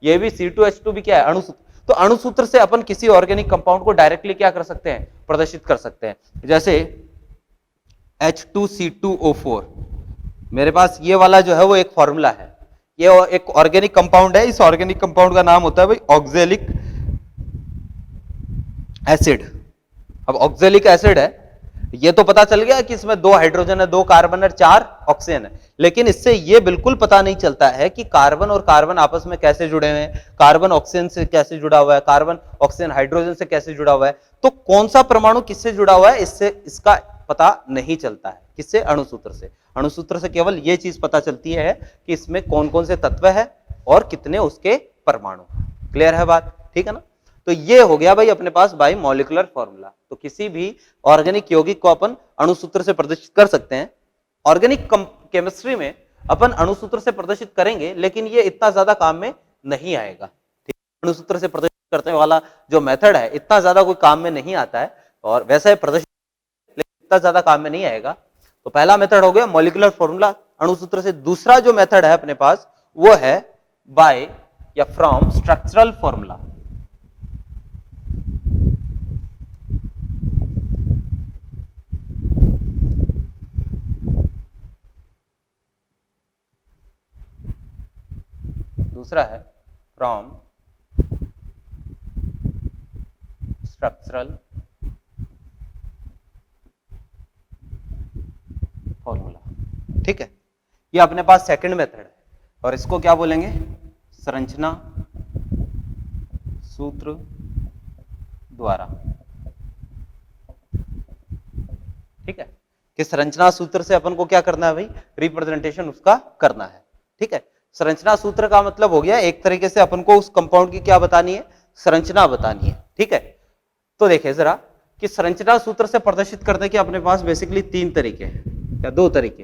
ये भी C2H2 भी क्या है, अणुसूत्र। तो अणुसूत्र से अपन किसी ऑर्गेनिक कंपाउंड को डायरेक्टली क्या कर सकते हैं, प्रदर्शित कर सकते हैं। जैसे H2C2O4, मेरे पास ये वाला जो है वो एक फॉर्मूला है, ये एक ऑर्गेनिक कंपाउंड है, इस ऑर्गेनिक कंपाउंड का नाम होता है भाई ऑक्जेलिक एसिड। अब ऑक्जेलिक एसिड है, ये तो पता चल गया कि इसमें 2 हाइड्रोजन है, 2 कार्बन है, 4 ऑक्सीजन है, लेकिन इससे ये बिल्कुल पता नहीं चलता है कि कार्बन और कार्बन आपस में कैसे जुड़े हुए हैं, कार्बन ऑक्सीजन से कैसे जुड़ा हुआ है, कार्बन ऑक्सीजन हाइड्रोजन से कैसे जुड़ा हुआ है, तो कौन सा परमाणु किससे जुड़ा हुआ है, इससे इसका पता नहीं चलता है। किससे, अणुसूत्र से। अणुसूत्र से केवल ये चीज पता चलती है कि इसमें कौन कौन से तत्व है और कितने उसके परमाणु। क्लियर है बात, ठीक है ना। तो ये हो गया भाई अपने पास बाय मॉलिक्यूलर फॉर्मूला। तो किसी भी ऑर्गेनिक यौगिक को अपन अणुसूत्र से प्रदर्शित कर सकते हैं। ऑर्गेनिक केमिस्ट्री में अपन अणुसूत्र से प्रदर्शित करेंगे, लेकिन ये इतना ज्यादा काम में नहीं आएगा। ठीक है, अणुसूत्र से प्रदर्शित करने वाला जो मेथड है इतना ज्यादा कोई काम में नहीं आता है, और वैसा प्रदर्शित लेकिन इतना ज्यादा काम में नहीं आएगा। तो पहला मेथड हो गया मॉलिक्यूलर फॉर्मूला अणुसूत्र से। दूसरा जो मेथड है अपने पास वो है बाय या फ्रॉम स्ट्रक्चरल फॉर्मूला। दूसरा है फ्रॉम स्ट्रक्चरल फॉर्मूला। ठीक है, ये अपने पास सेकंड मेथड है, और इसको क्या बोलेंगे? संरचना सूत्र द्वारा। ठीक है, कि संरचना सूत्र से अपन को क्या करना है भाई? रिप्रेजेंटेशन उसका करना है। ठीक है, संरचना सूत्र का मतलब हो गया एक तरीके से अपन को उस कंपाउंड की क्या बतानी है? संरचना बतानी है। ठीक है, तो देखिए जरा कि संरचना सूत्र से प्रदर्शित करने के अपने पास बेसिकली तीन तरीके हैं या दो तरीके।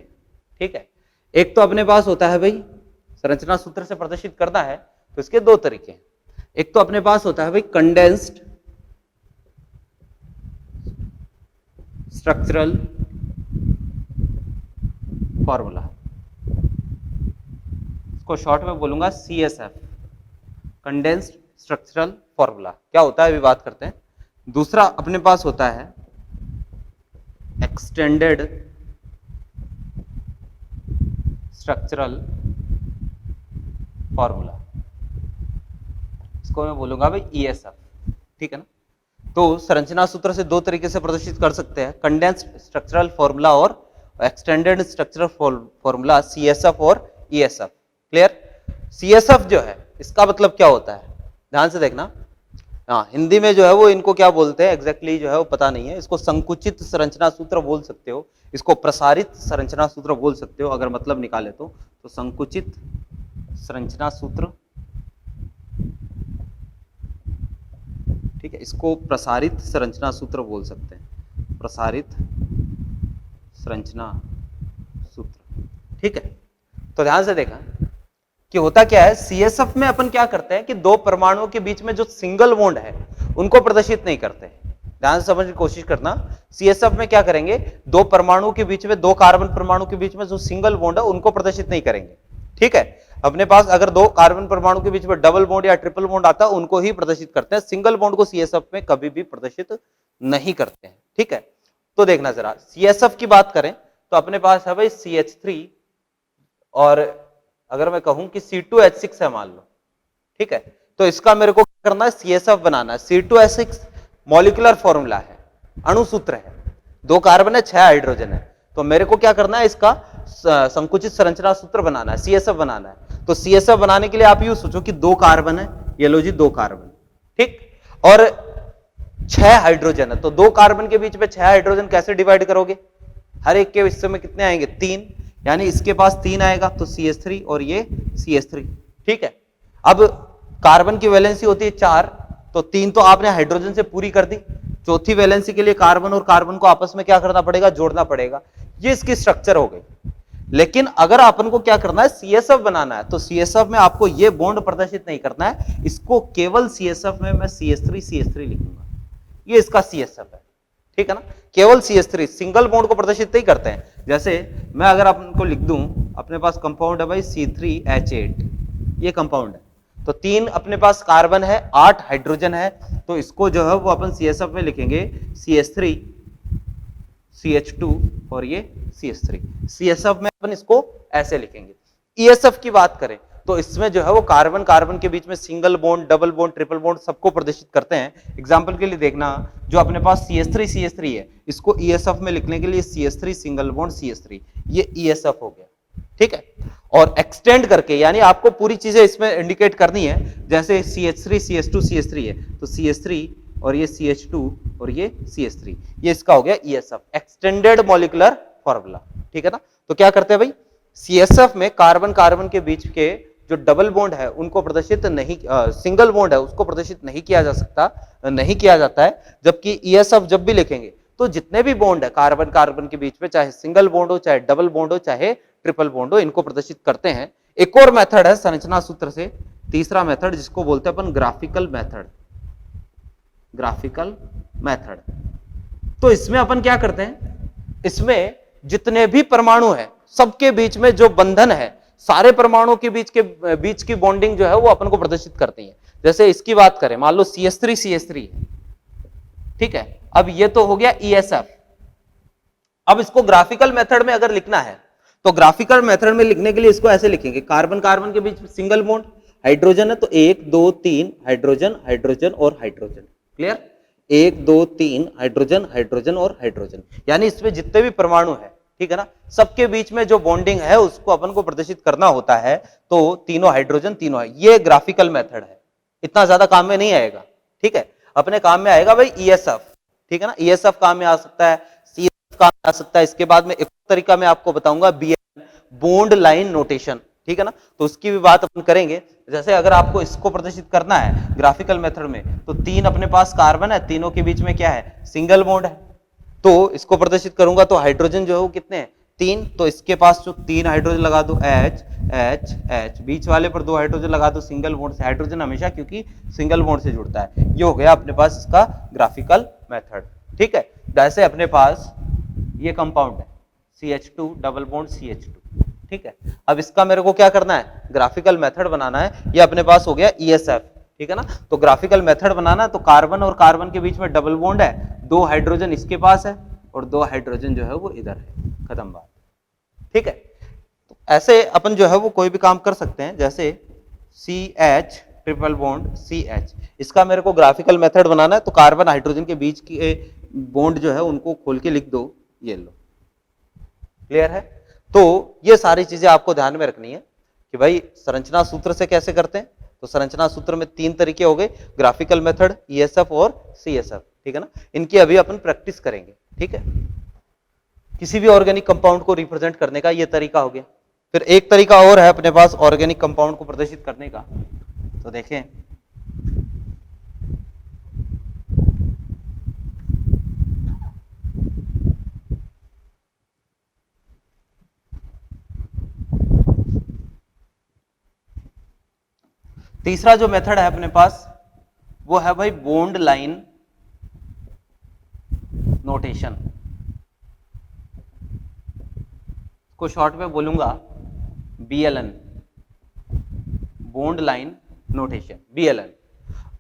ठीक है, एक तो अपने पास होता है भाई संरचना सूत्र से प्रदर्शित करना है तो इसके दो तरीके हैं। एक तो अपने पास होता है भाई कंडेंस्ड स्ट्रक्चरल फॉर्मूला, इसको शॉर्ट में बोलूंगा CSF, कंडेंस्ड स्ट्रक्चरल फॉर्मूला। क्या होता है अभी बात करते हैं। दूसरा अपने पास होता है एक्सटेंडेड स्ट्रक्चरल फॉर्मूला, इसको मैं बोलूंगा भाई ESF। ठीक है ना, तो संरचना सूत्र से दो तरीके से प्रदर्शित कर सकते हैं, कंडेंस्ड स्ट्रक्चरल फॉर्मूला और एक्सटेंडेड स्ट्रक्चरल फॉर्मूला, CSF और ESF। क्लियर? CSF जो है इसका मतलब क्या होता है, ध्यान से देखना। हाँ, हिंदी में जो है वो इनको क्या बोलते हैं एग्जैक्टली जो है वो पता नहीं है। इसको संकुचित संरचना सूत्र बोल सकते हो, इसको प्रसारित संरचना सूत्र बोल सकते हो अगर मतलब निकाले तो संकुचित संरचना सूत्र। ठीक है, इसको प्रसारित संरचना सूत्र बोल सकते हैं, प्रसारित संरचना सूत्र। ठीक है, तो ध्यान से देखा कि होता क्या है, CSF में अपन क्या करते हैं कि दो परमाणुओं के बीच में जो सिंगल बॉन्ड है उनको प्रदर्शित नहीं करते। ध्यान से समझने की कोशिश करना, CSF में क्या करेंगे, दो परमाणुओं के बीच में, दो कार्बन परमाणु के बीच में जो सिंगल बॉन्ड है उनको प्रदर्शित नहीं करेंगे। ठीक है, अपने पास अगर दो कार्बन परमाणु के बीच में डबल बॉन्ड या ट्रिपल बॉन्ड आता है उनको ही प्रदर्शित करते हैं, सिंगल बॉन्ड को CSF में कभी भी प्रदर्शित नहीं करते हैं। ठीक है, तो देखना जरा CSF की बात करें तो अपने पास है भाई CH3, और अगर मैं कहूं कि C2H6 है मान लो। ठीक है, तो इसका मेरे को क्या करना है, CSF बनाना है। C2H6 मॉलिक्यूलर फॉर्मूला है, अणुसूत्र है, दो कार्बन है, 6 हाइड्रोजन है, तो मेरे को क्या करना है, इसका संकुचित संरचना सूत्र बनाना है, CSF बनाना है। तो CSF बनाने के लिए आप यूं सोचो कि दो कार्बन है, ये लो जी दो कार्बन, ठीक, और 6 हाइड्रोजन है, तो दो कार्बन के बीच में 6 हाइड्रोजन कैसे डिवाइड करोगे? हर एक के हिस्से में कितने आएंगे? 3, यानी इसके पास 3 आएगा तो CH3 और ये CH3। ठीक है, अब कार्बन की वैलेंसी होती है 4, तो 3 तो आपने हाइड्रोजन से पूरी कर दी, चौथी वैलेंसी के लिए कार्बन और कार्बन को आपस में क्या करना पड़ेगा? जोड़ना पड़ेगा। ये इसकी स्ट्रक्चर हो गई। लेकिन अगर अपन को क्या करना है, CSF बनाना है, तो CSF में आपको ये बॉन्ड प्रदर्शित नहीं करना है, इसको केवल CSF में मैं CH3 लिखूंगा, ये इसका CSF है। ठीक है ना, केवल CH3, सिंगल बॉन्ड को प्रदर्शित नहीं करते हैं। जैसे मैं अगर आपको लिख दूं, अपने पास कंपाउंड है भाई C3H8, ये कंपाउंड है, तो 3 अपने पास कार्बन है, 8 हाइड्रोजन है, तो इसको जो है वो अपन CSF में लिखेंगे CH3 CH2 और ये CH3। CSF में अपन इसको ऐसे लिखेंगे। ESF की बात करें तो इसमें जो है वो कार्बन कार्बन के बीच में single bond, double bond, triple bond सबको प्रदर्शित करते हैं। एग्जांपल के लिए देखना, जो अपने पास CH3 है, इसको ESF में लिखने के लिए CH3 सिंगल बॉन्ड CH3, ये ESF हो गया। ठीक है, और एक्सटेंड करके यानी आपको पूरी चीजें इसमें इंडिकेट करनी है, जैसे CH3 CH2 CH3 है, तो CH3 और ये CH2 और ये CH3, ये इसका हो गया ESF, एक्सटेंडेड मॉलिक्यूलर फॉर्मूला। ठीक है ना, तो क्या करते हैं भाई, CSF में कार्बन कार्बन के बीच के जो डबल बॉन्ड है उनको प्रदर्शित नहीं, सिंगल बॉन्ड है उसको प्रदर्शित नहीं किया जा सकता, नहीं किया जाता है, जबकि ESF जब भी लिखेंगे तो जितने भी बॉन्ड है कार्बन कार्बन के बीच में, चाहे सिंगल बॉन्ड हो, चाहे डबल बॉन्ड हो, चाहे ट्रिपल बॉन्ड हो, इनको प्रदर्शित करते हैं। एक और मेथड है संरचना सूत्र से, तीसरा मेथड, जिसको बोलते हैं अपन ग्राफिकल मेथड। ग्राफिकल मेथड, तो इसमें अपन क्या करते हैं, इसमें जितने भी परमाणु है सबके बीच में जो बंधन है, सारे परमाणुओं के बीच की बॉन्डिंग जो है वो अपन को प्रदर्शित करती है। जैसे इसकी बात करें, मान लो CH3 है, ठीक है। अब ये तो हो गया ESF। अब इसको ग्राफिकल मेथड में अगर लिखना है तो ग्राफिकल मेथड में लिखने के लिए इसको ऐसे लिखेंगे, कार्बन कार्बन के बीच में सिंगल बॉन्ड, हाइड्रोजन है तो 1 2 3 हाइड्रोजन हाइड्रोजन और हाइड्रोजन। क्लियर? 1 2 3 हाइड्रोजन हाइड्रोजन और हाइड्रोजन, यानी इसमें जितने भी परमाणु है, ठीक है ना, सबके बीच में जो बॉन्डिंग है उसको अपन को प्रदर्शित करना होता है। तो तीनों हाइड्रोजन तीनों है, ये ग्राफिकल मेथड है। इतना ज्यादा काम में नहीं आएगा, ठीक है। अपने काम में आएगा भाई ESF, ठीक है ना, ESF काम में आ सकता है, CSF काम में आ सकता है। इसके बाद में एक तरीका मैं आपको बताऊंगा, BLN, बॉन्ड लाइन नोटेशन, ठीक है ना, तो उसकी भी बात अपन करेंगे। जैसे अगर आपको इसको प्रदर्शित करना है ग्राफिकल मेथड में, तो 3 अपने पास कार्बन है, तीनों के बीच में क्या है, सिंगल बॉन्ड है। तो इसको प्रदर्शित करूंगा तो हाइड्रोजन जो है वो कितने हैं, 3, तो इसके पास जो 3 हाइड्रोजन लगा दो, H H H, बीच वाले पर 2 हाइड्रोजन लगा दो सिंगल बॉन्ड से, हाइड्रोजन हमेशा क्योंकि सिंगल बॉन्ड से जुड़ता है। ये हो गया अपने पास इसका ग्राफिकल मेथड, ठीक है। जैसे अपने पास ये कंपाउंड है CH2 डबल बॉन्ड CH2, ठीक है। अब इसका मेरे को क्या करना है, ग्राफिकल मेथड बनाना है। ये अपने पास हो गया ESF, ठीक है ना। तो ग्राफिकल मेथड बनाना है तो कार्बन और कार्बन के बीच में डबल बॉन्ड है, 2 हाइड्रोजन इसके पास है और 2 हाइड्रोजन जो है वो इधर है, खत्म बात, ठीक है। तो ऐसे अपन जो है वो कोई भी काम कर सकते हैं। जैसे CH ट्रिपल बॉन्ड CH, इसका मेरे को ग्राफिकल मेथड बनाना है तो कार्बन हाइड्रोजन के बीच की बॉन्ड जो है उनको खोल के लिख दो, ये लो। क्लियर है? तो ये सारी चीजें आपको ध्यान में रखनी है कि भाई संरचना सूत्र से कैसे करते हैं। तो संरचना सूत्र में 3 तरीके हो गए, ग्राफिकल मेथड, ESF और CSF, ठीक है ना। इनकी अभी अपन प्रैक्टिस करेंगे, ठीक है। किसी भी ऑर्गेनिक कंपाउंड को रिप्रेजेंट करने का ये तरीका हो गया। फिर एक तरीका और है अपने पास ऑर्गेनिक कंपाउंड को प्रदर्शित करने का, तो देखें, तीसरा जो मेथड है अपने पास वो है भाई बॉन्ड लाइन नोटेशन। को शॉर्ट में बोलूंगा BLN, bond line notation, BLN।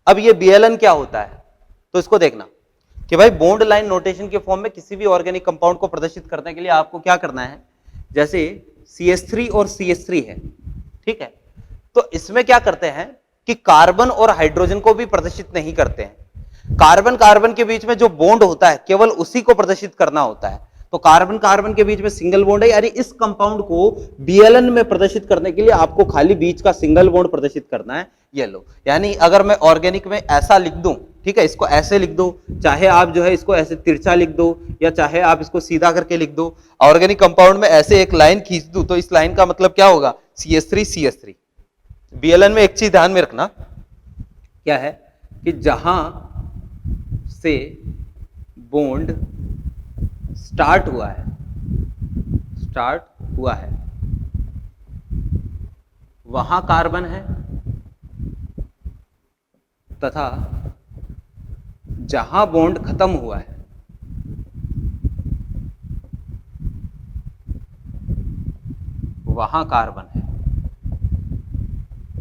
अब ये BLN क्या होता है, तो इसको देखना कि भाई बॉन्ड लाइन नोटेशन के फॉर्म में किसी भी ऑर्गेनिक कंपाउंड को प्रदर्शित करने के लिए आपको क्या करना है। जैसे CH3 और CH3 है, ठीक है, तो इसमें क्या करते हैं कि कार्बन और हाइड्रोजन को भी प्रदर्शित नहीं करते हैं। कार्बन कार्बन के बीच में जो बॉन्ड होता है केवल उसी को प्रदर्शित करना होता है। तो कार्बन कार्बन के बीच में सिंगल बॉन्ड है, यानी इस कंपाउंड को BLN में प्रदर्शित करने के लिए आपको खाली बीच का सिंगल बॉन्ड प्रदर्शित करना है, ये लो। यानी अगर मैं ऑर्गेनिक में ऐसा लिख दूं, ठीक है, इसको ऐसे लिख दो, चाहे आप जो है इसको ऐसे तिरछा लिख दो या चाहे आप इसको सीधा करके लिख दो। ऑर्गेनिक कंपाउंड में ऐसे एक लाइन खींच दूं तो इस लाइन का मतलब क्या होगा, CH3 BLN में एक चीज ध्यान में रखना, क्या है कि जहां से बॉन्ड स्टार्ट हुआ है वहां कार्बन है, तथा जहां बॉन्ड खत्म हुआ है वहां कार्बन है।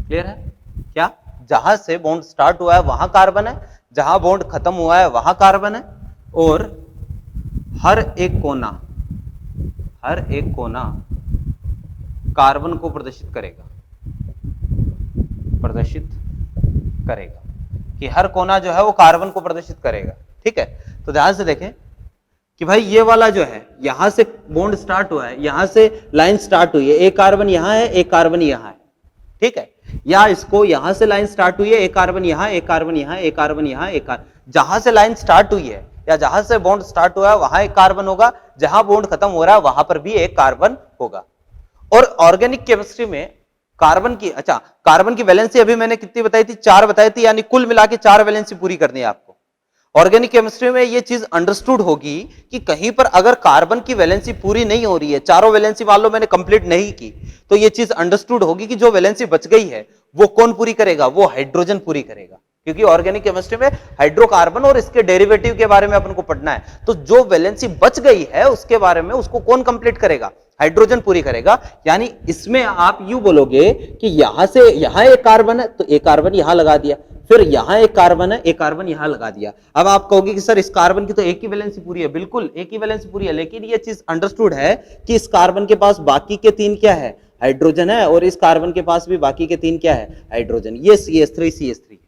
क्लियर है? क्या, जहां से बॉन्ड स्टार्ट हुआ है वहां कार्बन है, जहां बॉन्ड खत्म हुआ है वहां कार्बन है, और हर एक कार्बन को प्रदर्शित करेगा कि हर कोना जो है वो कार्बन को प्रदर्शित करेगा, ठीक है। तो ध्यान से देखें कि भाई ये वाला जो है यहां से बॉन्ड स्टार्ट हुआ है, यहां से लाइन स्टार्ट हुई है, एक कार्बन यहां है, एक कार्बन यहां है, ठीक है। या इसको यहां से लाइन स्टार्ट हुई है, एक कार्बन यहां, एक कार्बन यहां, एक कार्बन यहां, एक कार्बन, जहां से लाइन स्टार्ट हुई है या जहां से बॉन्ड स्टार्ट हुआ है वहां एक कार्बन होगा, जहां बॉन्ड खत्म हो रहा है वहां पर भी एक कार्बन होगा। और ऑर्गेनिक केमिस्ट्री में कार्बन की, अच्छा, कार्बन की वैलेंसी अभी मैंने कितनी बताई थी, 4 बताई थी, यानी कुल मिला के 4 वैलेंसी पूरी करनी है आपको। ऑर्गेनिक केमिस्ट्री में ये चीज अंडरस्टूड होगी कि कहीं पर अगर कार्बन की वैलेंसी पूरी नहीं हो रही है, चारों वैलेंसी मान लो मैंने कंप्लीट नहीं की, तो ये चीज अंडरस्टूड होगी कि जो वैलेंसी बच गई है वो कौन पूरी करेगा, वो हाइड्रोजन पूरी करेगा। क्योंकि ऑर्गेनिक केमिस्ट्री में हाइड्रोकार्बन और इसके डेरिवेटिव के बारे में अपन को पढ़ना है, तो जो वैलेंसी बच गई है उसके बारे में उसको कौन कंप्लीट करेगा, हाइड्रोजन पूरी करेगा। यानी इसमें आप यूं बोलोगे कि यहां से यहां एक कार्बन है तो एक कार्बन यहां लगा दिया, फिर यहां एक कार्बन है, एक कार्बन यहां लगा दिया। अब आप कहोगे कि सर इस कार्बन की तो एक ही वैलेंसी पूरी है, बिल्कुल एक ही वैलेंसी पूरी है, लेकिन ये चीज अंडरस्टूड है कि इस कार्बन के पास बाकी के 3 क्या है, हाइड्रोजन है, और इस कार्बन के पास भी बाकी के 3 क्या है, हाइड्रोजन। ये CH3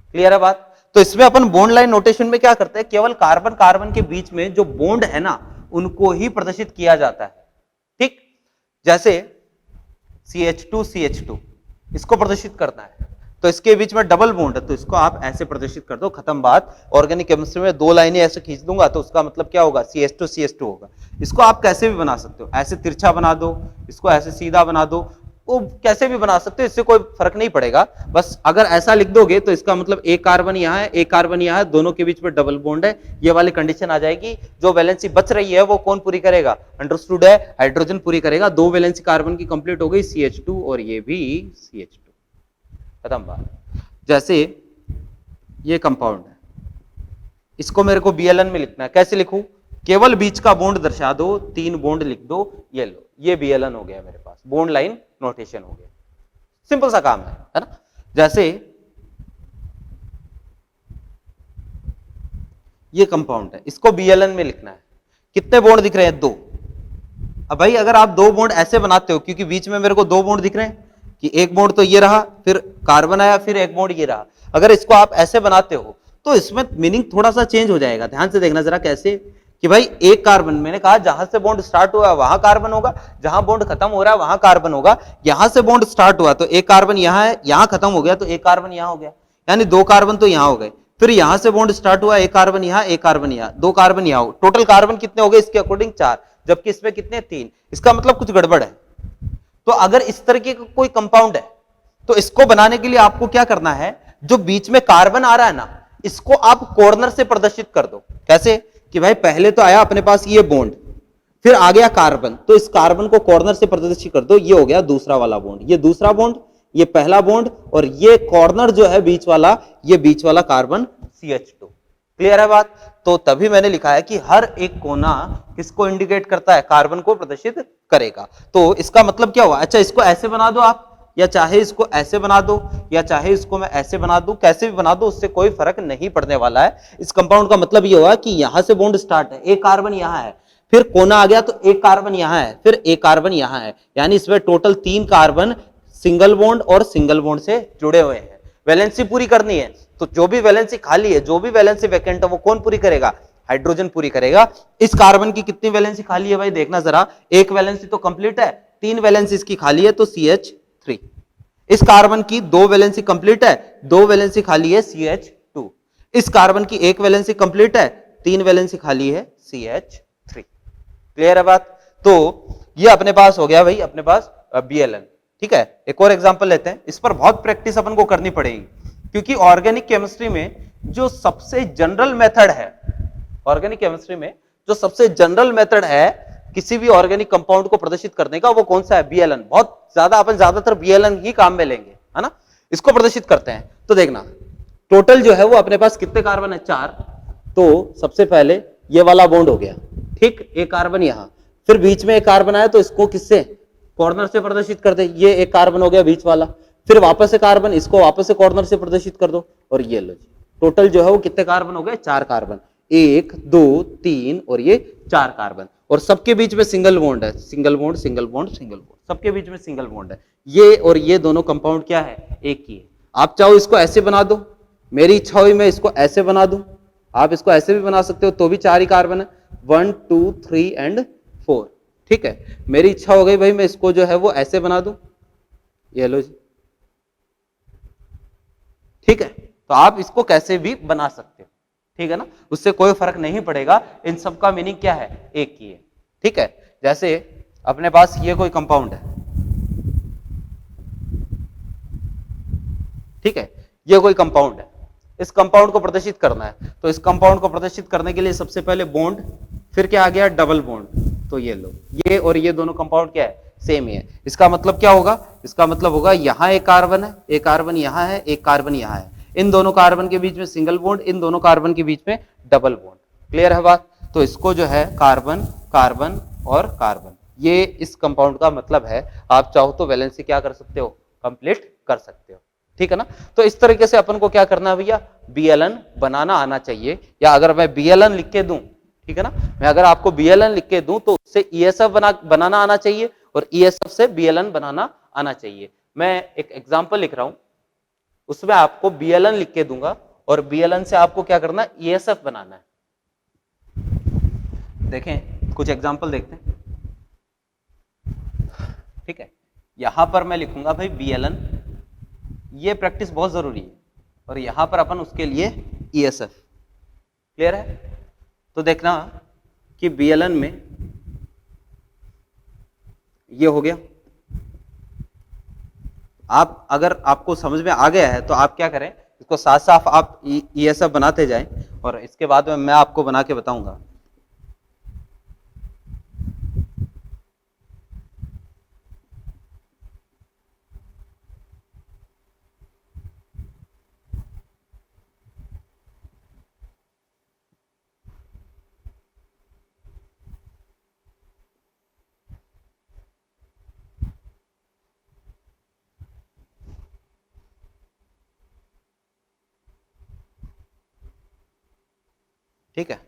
क्लियर है बात। तो इसमें अपन बॉन्ड लाइन नोटेशन में क्या करते हैं, केवल कार्बन कार्बन के बीच में जो बॉन्ड है ना उनको ही प्रदर्शित किया जाता है। ठीक, जैसे CH2 इसको प्रदर्शित करना है तो इसके बीच में डबल बॉन्ड है तो इसको आप ऐसे प्रदर्शित कर दो, खत्म बात। ऑर्गेनिक केमिस्ट्री में 2 लाइनें ऐसे खींच दूंगा तो उसका मतलब क्या होगा, CH2 होगा। इसको आप कैसे भी बना सकते हो, ऐसे तिरछा बना दो, इसको ऐसे सीधा बना दो, वो कैसे भी बना सकते हो, इससे कोई फर्क नहीं पड़ेगा। बस अगर ऐसा लिख दोगे तो इसका मतलब एक कार्बन यहाँ है, एक कार्बन यहाँ है, दोनों के बीच में डबल बॉन्ड है, ये वाली कंडीशन आ जाएगी। जो वैलेंसी बच रही है वो कौन पूरी करेगा, अंडरस्टूड है, हाइड्रोजन पूरी करेगा। 2 वैलेंसी कार्बन की कंप्लीट हो गई, CH2 और ये भी CH2, खत्म बात। जैसे ये कंपाउंड है, इसको मेरे को Bln में लिखना है, कैसे लिखूं, केवल बीच का बॉन्ड दर्शा दो, 3 बॉन्ड लिख दो, ये लो, ये Bln हो गया मेरे पास, बॉन्ड लाइन नोटेशन हो गया, सिंपल सा काम है ना। जैसे ये कंपाउंड है, इसको Bln में लिखना है, कितने बॉन्ड दिख रहे हैं, 2। अब भाई अगर आप 2 बॉन्ड ऐसे बनाते हो, क्योंकि बीच में मेरे को 2 बॉन्ड दिख रहे हैं कि एक बॉन्ड तो ये रहा, फिर कार्बन आया, फिर एक बॉन्ड ये रहा, अगर इसको आप ऐसे बनाते हो तो इसमें मीनिंग थोड़ा सा चेंज हो जाएगा। ध्यान से देखना जरा कैसे, कि भाई एक कार्बन, मैंने कहा जहां से बॉन्ड स्टार्ट हुआ वहां कार्बन होगा, जहां बॉन्ड खत्म हो रहा है वहां कार्बन होगा। यहां से बॉन्ड स्टार्ट हुआ तो एक कार्बन यहां है, यहां खत्म हो गया तो एक कार्बन यहां हो गया, यानी 2 कार्बन तो यहां हो गए। फिर यहां से बॉन्ड स्टार्ट हुआ, एक कार्बन यहां, एक कार्बन यहां, 2 कार्बन यहां हो, टोटल कार्बन कितने हो गए इसके अकॉर्डिंग 4, जबकि इसमें कितने 3। इसका मतलब कुछ गड़बड़ है। तो अगर इस तरीके का कोई कंपाउंड है तो इसको बनाने के लिए आपको क्या करना है, जो बीच में कार्बन आ रहा है ना इसको आप कॉर्नर से प्रदर्शित कर दो। कैसे, कि भाई पहले तो आया अपने पास ये बॉन्ड, फिर आ गया कार्बन, तो इस कार्बन को कॉर्नर से प्रदर्शित कर दो, ये हो गया दूसरा वाला बॉन्ड, ये दूसरा बॉन्ड, ये पहला बॉन्ड, और ये कॉर्नर जो है बीच वाला, ये बीच वाला कार्बन CH2। क्लियर है बात। तो तभी मैंने लिखा है कि हर एक कोना किसको इंडिकेट करता है, कार्बन को प्रदर्शित करेगा। तो इसका मतलब क्या हुआ, अच्छा इसको ऐसे बना दो आप, या चाहे इसको ऐसे बना दो, या चाहे इसको मैं ऐसे बना दूं, कैसे भी बना दो उससे कोई फर्क नहीं पड़ने वाला है। इस कंपाउंड का मतलब ये हुआ कि यहां से बॉन्ड स्टार्ट है, एक कार्बन यहां है, फिर कोना आ गया तो एक कार्बन यहां है, फिर एक कार्बन यहां है, यानी इसमें टोटल 3 कार्बन सिंगल बॉन्ड और सिंगल बॉन्ड से जुड़े हुए हैं। वैलेंसी पूरी करनी है तो जो भी वैलेंसी खाली है, जो भी वैलेंसी वैकेंट है, वो कौन पूरी करेगा, हाइड्रोजन पूरी करेगा। इस कार्बन की कितनी वैलेंसी खाली है भाई, देखना जरा, एक वैलेंसी तो कंप्लीट है, 3 वैलेंसी इसकी खाली है तो CH3। इस कार्बन की 2 वैलेंसी कंप्लीट है, 2 वैलेंसी खाली है CH2। इस कार्बन की 1 वैलेंसी कंप्लीट है, 3 वैलेंसी खाली है CH3। क्लियर है बात। तो ये अपने पास हो गया भाई, अपने पास Bln। ठीक है, एक और एग्जांपल लेते हैं, इस पर बहुत प्रैक्टिस अपन को करनी पड़ेगी, क्योंकि ऑर्गेनिक केमिस्ट्री में जो सबसे जनरल मेथड है, ऑर्गेनिक केमिस्ट्री में जो सबसे जनरल मेथड है किसी भी ऑर्गेनिक कंपाउंड को प्रदर्शित करने का, वो कौन सा है, Bln। बहुत ज्यादा अपन ज्यादातर Bln ही काम में लेंगे, है ना। इसको प्रदर्शित करते हैं तो देखना, टोटल जो है वो अपने पास कितने कार्बन है, 4। तो सबसे पहले ये वाला बॉन्ड हो गया, ठीक, एक कार्बन यहां, फिर बीच में एक कार्बन आया तो इसको किससे, कॉर्नर से प्रदर्शित कर दे, ये एक कार्बन हो गया बीच वाला, फिर वापस से कार्बन, इसको वापस से कॉर्नर से प्रदर्शित कर दो, और ये लो जी, टोटल जो है वो कितने कार्बन हो गए, 4 कार्बन, 1 2 3 और ये 4 कार्बन, और सबके बीच में सिंगल बॉन्ड है, single bond single bond single bond, सबके बीच में सिंगल बॉन्ड है। ये और ये दोनों कंपाउंड क्या है, एक ही है। आप चाहो इसको ऐसे बना दो, मेरी इच्छा हुई मैं इसको ऐसे बना दूं, आप इसको ऐसे भी बना सकते हो, तो भी 4 ही कार्बन है, 1 2 3 एंड 4। ठीक है, मेरी इच्छा हो गई भाई मैं इसको जो है वो ऐसे बना दूं, ये लो जी, ठीक है। तो आप इसको कैसे भी बना सकते हो, ठीक है ना, उससे कोई फर्क नहीं पड़ेगा, इन सब का मीनिंग क्या है, एक ही है। ठीक है, जैसे अपने पास ये कोई कंपाउंड है, ठीक है, ये कोई कंपाउंड है, इस कंपाउंड को प्रदर्शित करना है। तो इस कंपाउंड को प्रदर्शित करने के लिए सबसे पहले बॉन्ड, फिर क्या आ गया, डबल बॉन्ड। तो ये लो, ये और ये दोनों कंपाउंड क्या है, सेम ही है। इसका मतलब क्या होगा, इसका मतलब होगा यहां एक कार्बन है, एक कार्बन यहां है, एक कार्बन यहां है, इन दोनों कार्बन के बीच में सिंगल बॉन्ड, इन दोनों कार्बन के बीच में डबल बॉन्ड। क्लियर है बात। तो इसको जो है कार्बन कार्बन और कार्बन, ये इस कंपाउंड का मतलब है। आप चाहो तो वैलेंसी क्या कर सकते हो, कंप्लीट कर सकते हो, ठीक है ना। तो इस तरीके से अपन को क्या करना है भैया, बीएलएन बनाना आना चाहिए। या अगर मैं बीएलएन लिख के दूं, ठीक है ना, मैं अगर आपको बीएलएन लिख के दूं तो उससे ईएसएफ बनाना आना चाहिए और ईएसएफ से बीएलएन बनाना आना चाहिए। मैं एक एग्जांपल लिख रहा हूं, उसमें आपको बीएलएन लिख के दूंगा और बीएलएन से आपको क्या करना है, ईएसएफ बनाना है। देखें कुछ एग्जांपल देखते हैं, ठीक है। यहां पर मैं लिखूंगा भाई बीएलएन, ये प्रैक्टिस बहुत जरूरी है, और यहां पर अपन उसके लिए ईएसएफ। क्लियर है। तो देखना कि बीएलएन में ये हो गया। आप अगर आपको समझ में आ गया है तो आप क्या करें, इसको साफ साफ आप ईएसएफ बनाते जाएं और इसके बाद में मैं आपको बना के बताऊंगा। ठीक है।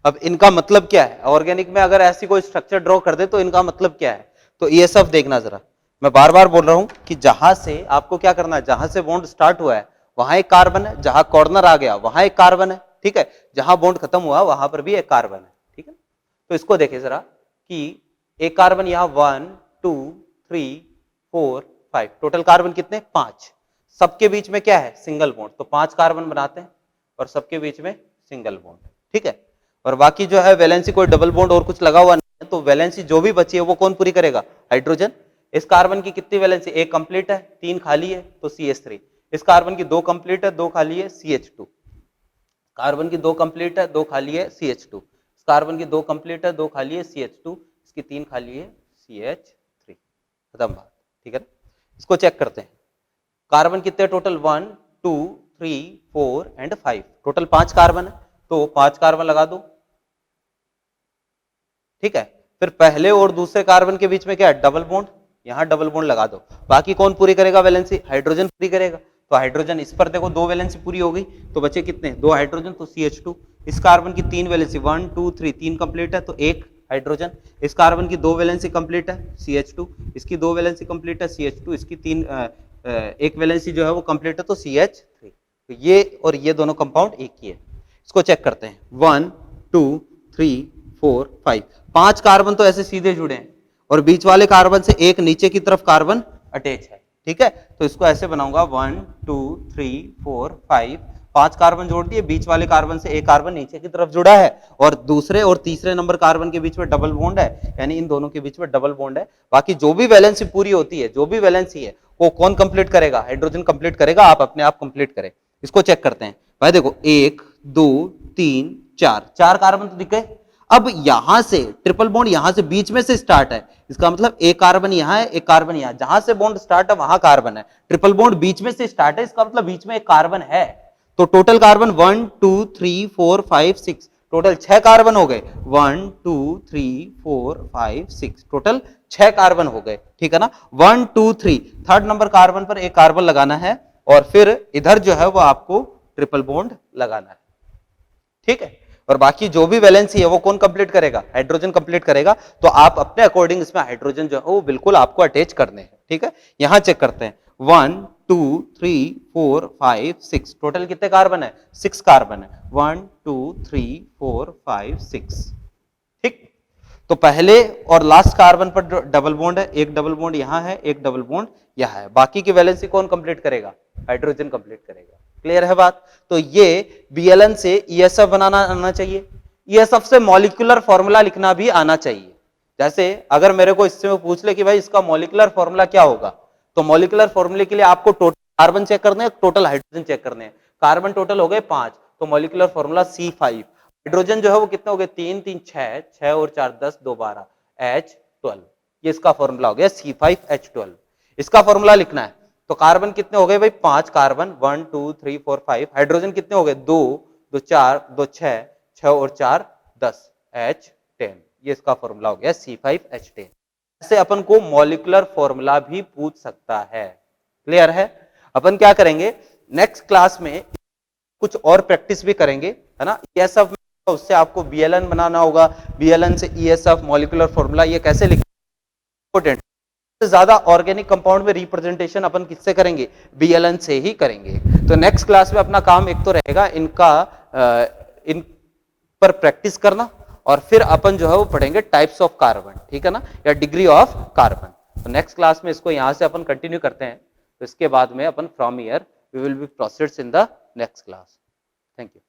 अब इनका मतलब क्या है, ऑर्गेनिक में अगर ऐसी कोई स्ट्रक्चर ड्रॉ कर दे तो इनका मतलब क्या है। तो ये सब देखना जरा, मैं बार बार बोल रहा हूं कि जहां से आपको क्या करना है, जहां से बॉन्ड स्टार्ट हुआ है वहां एक कार्बन है, जहां कॉर्नर आ गया वहां एक कार्बन है, ठीक है, जहां बॉन्ड खत्म हुआ वहां पर भी एक कार्बन है, ठीक है। तो इसको देखें जरा कि एक कार्बन यहां 1 2 3 4 5, टोटल कार्बन कितने, 5। सबके बीच में क्या है, सिंगल बॉन्ड, तो 5 कार्बन बनाते हैं और सबके बीच में सिंगल बॉन्ड, ठीक है। और बाकी जो है वैलेंसी कोई डबल बॉन्ड और कुछ लगा हुआ नहीं है, तो वैलेंसी जो भी बची है वो कौन पूरी करेगा, हाइड्रोजन। इस कार्बन की कितनी वैलेंसी, एक कंप्लीट है, 3 खाली है, तो CH3। इस कार्बन की 2 कंप्लीट है, 2 खाली है, CH2। कार्बन की 2 कंप्लीट है, 2 खाली है, CH2। इस कार्बन की 2 कंप्लीट है, 2 खाली है, CH2। इसकी 3 खाली है, CH3। खत्म बात, ठीक है ना। इसको चेक करते हैं, कार्बन कितने टोटल, 1 2 3 4 एंड 5, टोटल 5 कार्बन है, तो 5 कार्बन लगा दो, ठीक है। फिर पहले और दूसरे कार्बन के बीच में क्या है, डबल बॉन्ड, यहां डबल बॉन्ड लगा दो। बाकी कौन पूरी करेगा वैलेंसी, हाइड्रोजन पूरी करेगा। तो हाइड्रोजन इस पर देखो 2 वैलेंसी पूरी हो गई, तो बचे कितने, 2 हाइड्रोजन, तो CH2। इस कार्बन की 3 वैलेंसी, 1 2 3, 3 कंप्लीट है, तो 1 हाइड्रोजन। इस कार्बन की 2 वैलेंसी कंप्लीट है, CH2। इसकी 2 वैलेंसी कंप्लीट है, CH2। इसकी 3 एक वैलेंसी जो है वो कंप्लीट है, तो CH3। तो ये और ये दोनों कंपाउंड एक ही है। इसको चेक करते हैं, 1 2 3 4 5, 5 कार्बन तो ऐसे सीधे जुड़े हैं और बीच वाले कार्बन से एक नीचे की तरफ कार्बन अटैच है, ठीक है। तो इसको ऐसे बनाऊंगा, 1 2 3 4 5, 5 कार्बन जोड़ दिए, बीच वाले कार्बन से एक कार्बन नीचे की तरफ जुड़ा है और दूसरे और तीसरे नंबर कार्बन के बीच में डबल बॉन्ड है, यानी इन दोनों के बीच में डबल बॉन्ड है। बाकी जो भी वैलेंसी पूरी होती है, जो भी वैलेंसी है वो कौन कंप्लीट करेगा, हाइड्रोजन कंप्लीट करेगा। आप अपने आप कंप्लीट करें। इसको चेक करते हैं भाई, देखो 1 2 3 4, 4 कार्बन तो दिख गए। अब यहां से ट्रिपल बॉन्ड यहां से बीच में से स्टार्ट है, इसका मतलब एक कार्बन यहां है, एक कार्बन यहां, जहां से बॉन्ड स्टार्ट है वहां कार्बन है, ट्रिपल बॉन्ड बीच में से स्टार्ट है, इसका मतलब बीच में एक कार्बन है। तो टोटल कार्बन 1 2 3 4 5 6, टोटल 6 कार्बन हो गए, 1 2 3 4 5 6, टोटल 6 कार्बन हो गए, ठीक है ना। 1 2 3, थर्ड नंबर कार्बन पर एक कार्बन लगाना है और फिर इधर जो है वो आपको ट्रिपल बॉन्ड लगाना है, ठीक है। और बाकी जो भी वैलेंसी है वो कौन कंप्लीट करेगा, हाइड्रोजन कंप्लीट करेगा। तो आप अपने अकॉर्डिंग इसमें हाइड्रोजन जो है वो बिल्कुल आपको अटैच करने हैं, ठीक है। यहां चेक करते हैं, 1 2 3 4 5 6, टोटल कितने कार्बन है, 6 कार्बन है, 1 2 3 4 5 6, ठीक। तो पहले और लास्ट कार्बन पर डबल बॉन्ड है, एक डबल बॉन्ड यहां है, एक डबल बॉन्ड यहां है, बाकी की वैलेंसी कौन कंप्लीट करेगा, हाइड्रोजन कंप्लीट करेगा। क्लियर है बात। तो ये बीएलएन से ईएसएफ बनाना आना चाहिए, ईएसएफ से मॉलिक्यूलर फॉर्मूला लिखना भी आना चाहिए। जैसे अगर मेरे को इससे पूछ ले कि भाई इसका मॉलिक्यूलर फॉर्मूला क्या होगा, तो मॉलिक्यूलर फॉर्मूले के लिए आपको टोटल कार्बन चेक करने हैं, टोटल हाइड्रोजन चेक करने हैं। कार्बन टोटल हो गए 5, तो मॉलिक्यूलर फॉर्मूला C5। हाइड्रोजन जो है वो कितने हो गए, 3 3 6, 6 और 4 10, 2 12, H12। ये इसका फॉर्मूला हो गया C5H12। इसका फॉर्मूला लिखना है, तो कार्बन कितने हो गए भाई 5 कार्बन, 1 2 3 4 5। हाइड्रोजन कितने हो गए 2 2 4 2 6, 6 और 4 10, H10। ये इसका फॉर्मूला हो गया C5H10। ऐसे अपन को मॉलिक्यूलर फॉर्मूला भी पूछ सकता है। क्लियर है? अपन क्या करेंगे नेक्स्ट क्लास में, कुछ और प्रैक्टिस भी करेंगे, है ना। ESF में उससे आपको BLN बनाना होगा, BLN से ESF मॉलिक्यूलर फॉर्मूला ये कैसे लिखना इंपॉर्टेंट। ज्यादा ऑर्गेनिक कंपाउंड में रिप्रेजेंटेशन अपन किससे करेंगे, BLN से ही करेंगे। तो नेक्स्ट क्लास में अपना काम एक तो रहेगा इनका इन पर प्रैक्टिस करना, और फिर अपन जो है वो पढ़ेंगे टाइप्स ऑफ कार्बन, ठीक है ना, या डिग्री ऑफ कार्बन। तो नेक्स्ट क्लास में इसको यहां से अपन कंटिन्यू करते हैं। तो इसके बाद में अपन from here we will be proceeds in the next class. Thank you.